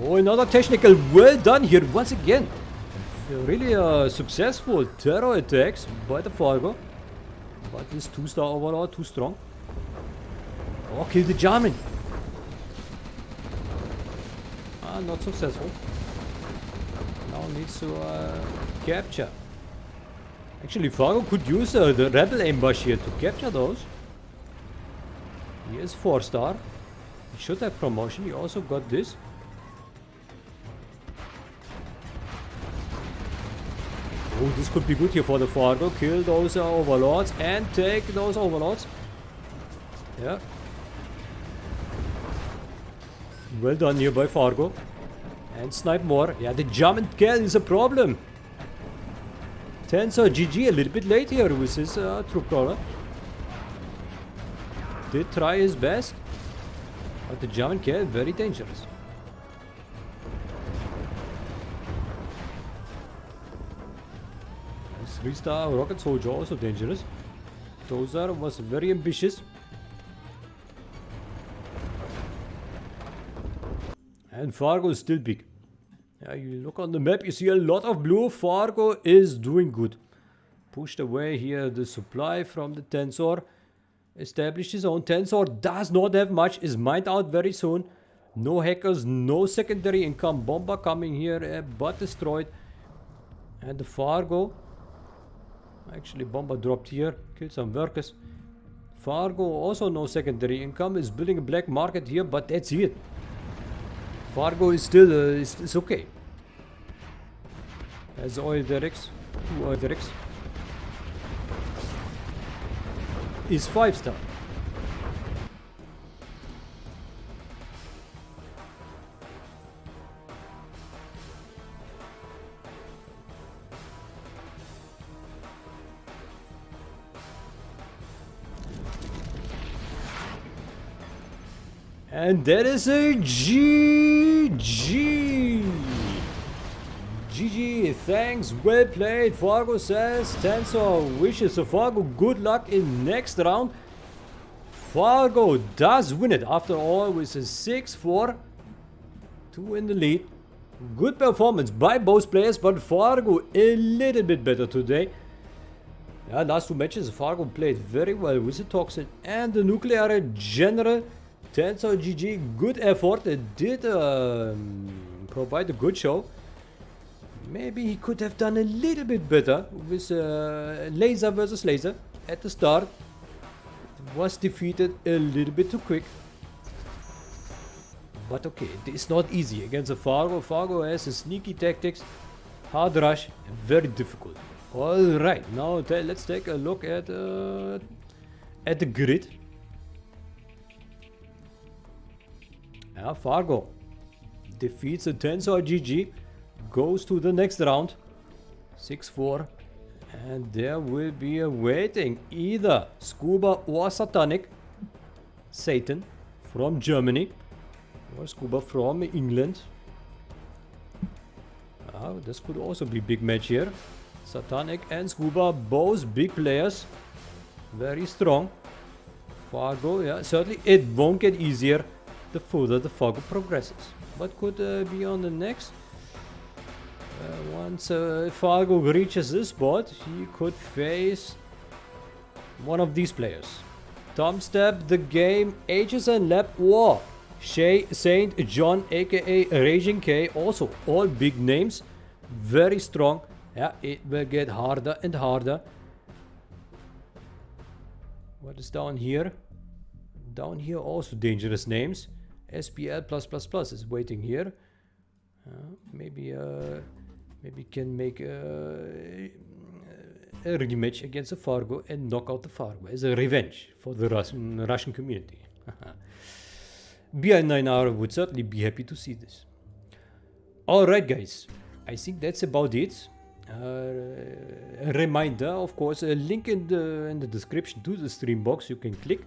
Oh, another technical. Well done here once again. Really successful terror attacks by the Fargo. But this 2-star overlord too strong. Oh, kill the German. Not successful. Now needs to capture. Actually, Fargo could use the rebel ambush here to capture those. He is 4-star. He should have promotion. He also got this. Oh, this could be good here for the Fargo. Kill those overlords and take those overlords. Yeah. Well done here by Fargo. And snipe more. Yeah, the German kill is a problem. Tensor GG a little bit late here with his troop crawler. Did try his best. But the German kill very dangerous. This 3-star rocket soldier also dangerous. Tozar was very ambitious. And Fargo is still big. Yeah, you look on the map, you see a lot of blue. Fargo is doing good. Pushed away here the supply from the Tensor. Established his own. Tensor does not have much. Is mined out very soon. No hackers, no secondary income. Bomber coming here, but destroyed. And the Fargo. Actually, Bomber dropped here. Killed some workers. Fargo also no secondary income. Is building a black market here, but that's it. Fargo is still is okay. Has oil derricks, 2 oil derricks. Is 5-star. And that is a GG. GG, thanks, well played. Fargo says, Tensor wishes Fargo good luck in next round. Fargo does win it after all with a 6-4. 2 in the lead. Good performance by both players, but Fargo a little bit better today. Yeah, last 2 matches Fargo played very well with the Toxin and the Nuclear General. Tensor GG, good effort. It did provide a good show. Maybe he could have done a little bit better with laser versus laser at the start. It was defeated a little bit too quick. But okay, it's not easy against a Fargo. Fargo has a sneaky tactics, hard rush, very difficult. Alright, now let's take a look at the grid. Yeah, Fargo defeats the Tensor GG, goes to the next round, 6-4, and there will be a waiting either Scuba or Satanic, Satan from Germany, or Scuba from England. This could also be big match here. Satanic and Scuba, both big players, very strong. Fargo, yeah, certainly it won't get easier the further the Fargo progresses, but could be on the next. Once Fargo reaches this spot, he could face one of these players. Tom Step, The Game, HSN Lab, or Shay Saint John aka Raging K, also all big names, very strong. Yeah, it will get harder and harder. What is down here? Down here also dangerous names. SPL+++ is waiting here. Maybe can make a rematch against the Fargo and knock out the Fargo as a revenge for the Russian community. BI9R would certainly be happy to see this. Alright guys, I think that's about it. A reminder, of course, a link in the description to the stream box you can click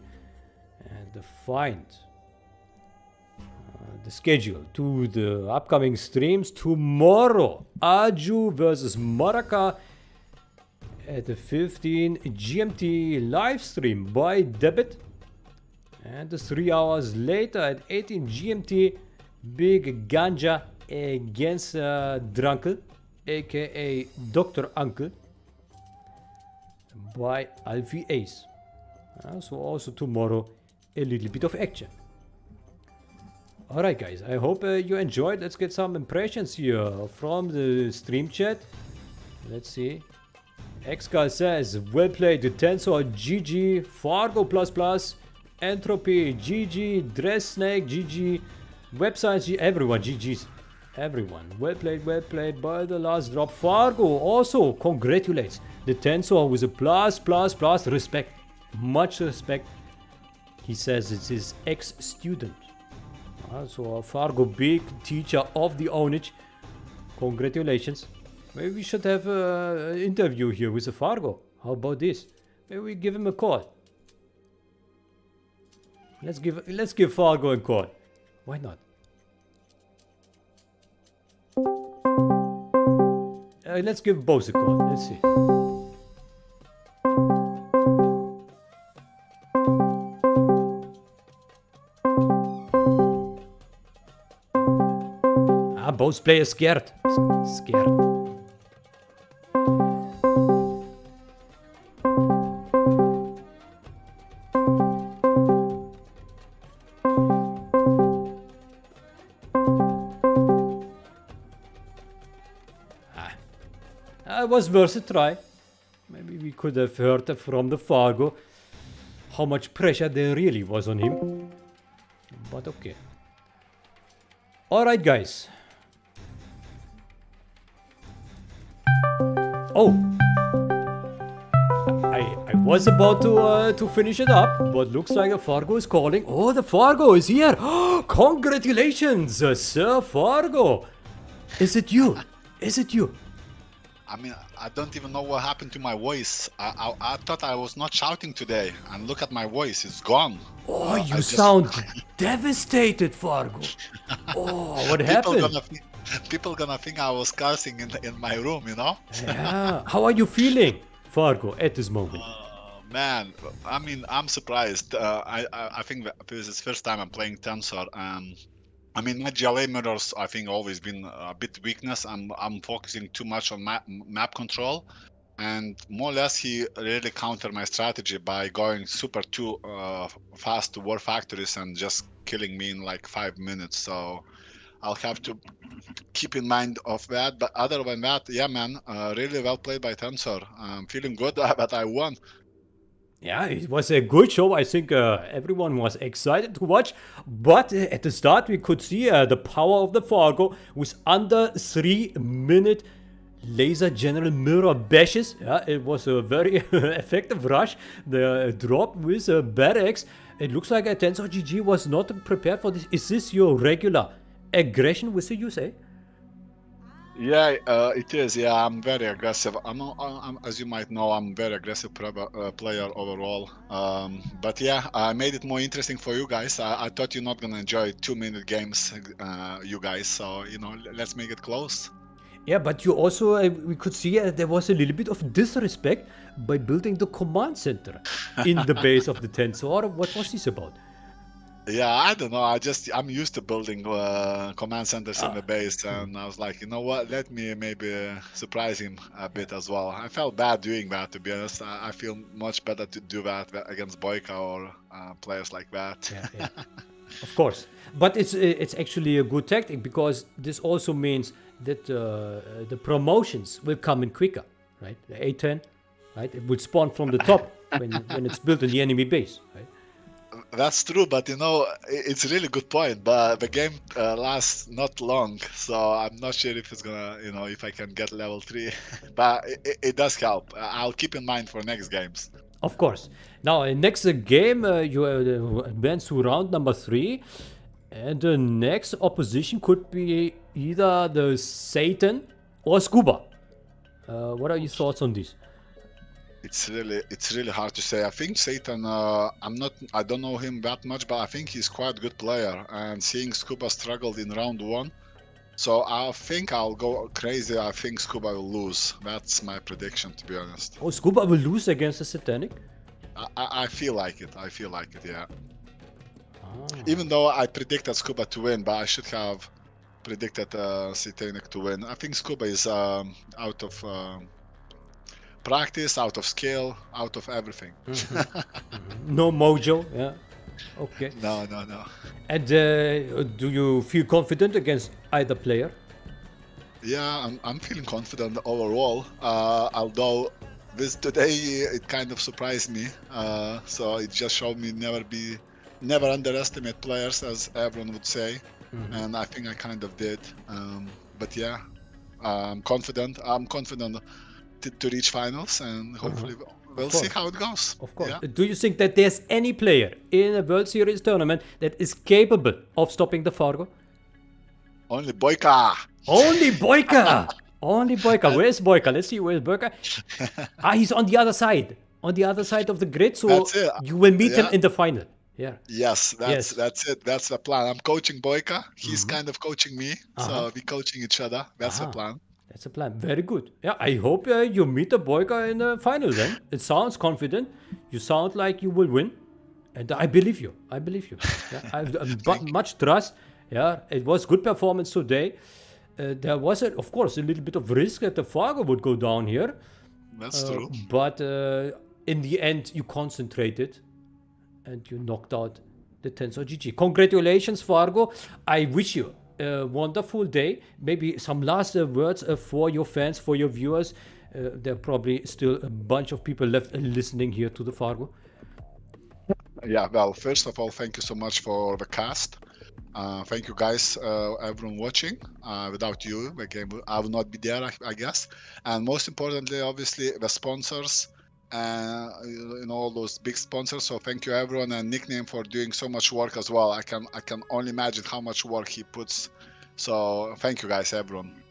and find the schedule to the upcoming streams. Tomorrow, Aju versus Maraka at the 15 GMT live stream by debit, and 3 hours later at 18 GMT, Big Ganja against Drunkel aka Dr. Uncle by Alfie Ace. So also tomorrow a little bit of action. Alright guys, I hope you enjoyed. Let's get some impressions here from the stream chat. Let's see. Xgal says, well played, the Tensor GG, Fargo++, Entropy GG, Dress Snake GG, Websites G, everyone GG's. everyone. Well played by the last drop. Fargo also congratulates the Tensor with a plus. Respect. Much respect. He says it's his ex-student. So Fargo, big teacher of the ownage. Congratulations. Maybe we should have an interview here with a Fargo. How about this? Maybe we give him a call. Let's give Fargo a call. Why not? Let's give both a call. Let's see. Both players scared. Scared. It was worth a try. Maybe we could have heard from the Fargo how much pressure there really was on him. But okay. Alright, guys. Oh, I was about to finish it up, but looks like a Fargo is calling. Oh, the Fargo is here. Oh, congratulations, Sir Fargo. Is it you? Is it you?
I mean, I don't even know what happened to my voice. I thought I was not shouting today, and look at my voice, it's gone.
Oh, you sound devastated, Fargo. Oh, what happened?
People gonna think I was cursing in my room, you know?
Yeah. How are you feeling, Fargo, at this moment?
Man, I mean, I'm surprised. I think that this is the first time I'm playing Tensor. I mean, my GLA mirrors, I think, always been a bit weakness. I'm focusing too much on map control, and more or less he really countered my strategy by going super too fast to war factories and just killing me in like 5 minutes. So I'll have to keep in mind of that. But other than that, yeah, man, really well played by Tensor. I'm feeling good that I won.
Yeah, it was a good show. I think everyone was excited to watch. But at the start, we could see the power of the Fargo with under 3-minute laser general mirror bashes. Yeah, it was a very effective rush. The drop with a barracks. It looks like a tensorgg was not prepared for this. Is this your regular aggression with the USA?
Yeah, it is. Yeah, I'm very aggressive. I'm as you might know, I'm very aggressive player overall. But yeah, I made it more interesting for you guys. I thought you're not gonna enjoy 2-minute games, you guys. So you know, let's make it close.
Yeah, but you also we could see there was a little bit of disrespect by building the command center in the base of the Tensor. What was this about?
Yeah, I don't know. I'm used to building command centers in the base, and I was like, you know what? Let me maybe surprise him a bit as well. I felt bad doing that, to be honest. I feel much better to do that against Boyka or players like that.
Yeah. Of course, but it's actually a good tactic because this also means that the promotions will come in quicker, right? The A10, right? It will spawn from the top when it's built in the enemy base, right?
That's true, but you know, it's a really good point. But the game lasts not long, so I'm not sure if it's gonna, you know, if I can get level 3. But it does help. I'll keep in mind for next games.
Of course. Now, next game, you advance to round number 3, and the next opposition could be either the Satan or Scuba. What are your thoughts on this?
It's really hard to say. I think Satan, I don't know him that much, but I think he's quite a good player. And seeing Scuba struggled in round 1, so I think I'll go crazy. I think Scuba will lose. That's my prediction, to be honest.
Oh, Scuba will lose against the Satanic?
I feel like it. Yeah. Even though I predicted Scuba to win, but I should have predicted Satanic to win. I think Scuba is out of practice, out of skill, out of everything.
No mojo, yeah. Okay.
No.
And do you feel confident against either player?
Yeah, I'm feeling confident overall. Although this today it kind of surprised me. So it just showed me never underestimate players, as everyone would say. and I think I kind of did. But yeah, I'm confident. I'm confident to reach finals, and hopefully we'll see
course.
how it goes.
Of course.
Yeah.
Do you think that there's any player in a World Series tournament that is capable of stopping the Fargo?
Only Boyka.
Only Boyka! Only Boyka. Where's Boyka? Let's see, where's Boyka? He's on the other side. On the other side of the grid, so
That's it.
you will meet him
Yeah.
in the final. Yeah.
Yes,
Yes.
that's it. That's the plan. I'm coaching Boyka. He's kind of coaching me, so we're coaching each other. That's the plan.
That's a plan. Very good. Yeah, I hope you meet the Boyka in the final then. It sounds confident. You sound like you will win. And I believe you. I believe you. Yeah, I have much trust. Yeah, it was good performance today. There was, of course, a little bit of risk that the Fargo would go down here.
That's true.
But in the end, you concentrated and you knocked out the tensorgg. Congratulations, Fargo. I wish you a wonderful day. Maybe some last words for your fans, for your viewers. There are probably still a bunch of people left listening here to the Fargo.
Yeah, well, first of all, thank you so much for the cast. Thank you guys, everyone watching. Without you, the game, I would not be there, I guess. And most importantly, obviously, the sponsors, all those big sponsors. So thank you, everyone, and Nickname for doing so much work as well. I can only imagine how much work he puts. So thank you, guys, everyone.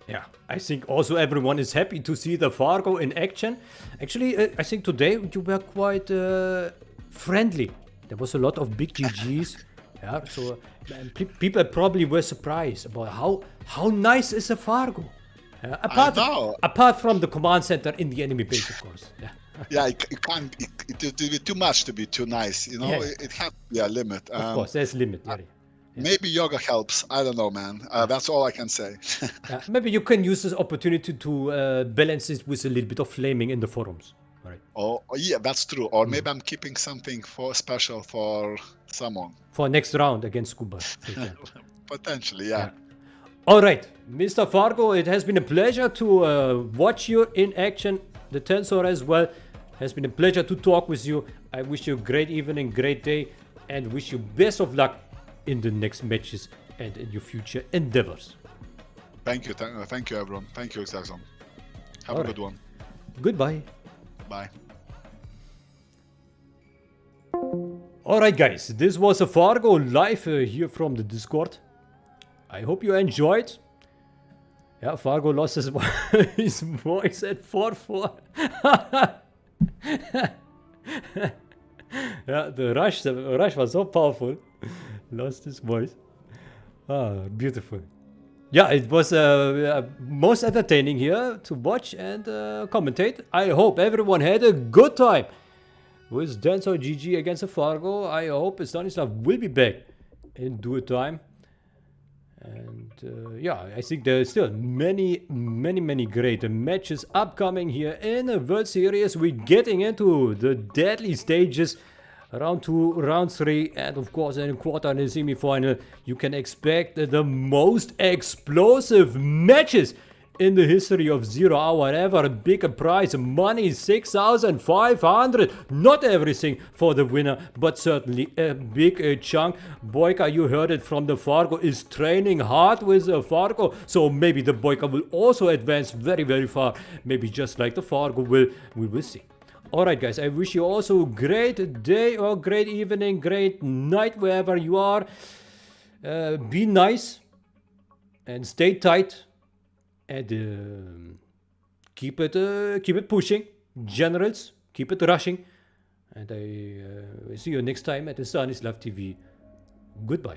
Yeah, I think also everyone is happy to see the Fargo in action. Actually, I think today you were quite friendly. There was a lot of big GGs. Yeah, so people probably were surprised about how nice is a Fargo. Apart from the command center in the enemy base, of course. Yeah.
Yeah, you can't. It will be too much to be too nice. You know, it has to be a limit.
Of course, there's limit. Yeah.
Maybe yoga helps. I don't know, man. That's all I can say.
Maybe you can use this opportunity to balance it with a little bit of flaming in the forums. Right.
Oh, yeah, that's true. Or maybe I'm keeping something for special for someone.
For next round against Scuba.
Potentially, yeah.
All right, Mr. Fargo, it has been a pleasure to watch you in action. The Tensor as well. Has been a pleasure to talk with you. I wish you a great evening, great day, and wish you best of luck in the next matches and in your future endeavors.
Thank you. Thank you, everyone. Thank you, Jackson. Have a good one.
Goodbye.
Bye.
Alright guys, this was a Fargo live here from the Discord. I hope you enjoyed. Yeah, Fargo lost his voice at 4-4. Yeah, the rush was so powerful. Lost his voice. Beautiful. Yeah, it was most entertaining here to watch and commentate. I hope everyone had a good time with tensorgg against a Fargo. I hope Stanislav will be back in due time. And yeah, I think there are still many great matches upcoming here in the World Series. We're getting into the deadly stages. Round 2, round 3, and of course in the quarter and the semi-final, you can expect the most explosive matches in the history of 0 Hour ever. A bigger prize, money 6,500. Not everything for the winner, but certainly a big chunk. Boyka, you heard it from the Fargo, is training hard with the Fargo, so maybe the Boyka will also advance very far. Maybe just like the Fargo will. We will see. Alright guys, I wish you also a great day or great evening, great night wherever you are. Be nice and stay tight and keep it pushing. Generals, keep it rushing. And I will see you next time at the Stanislav TV. Goodbye.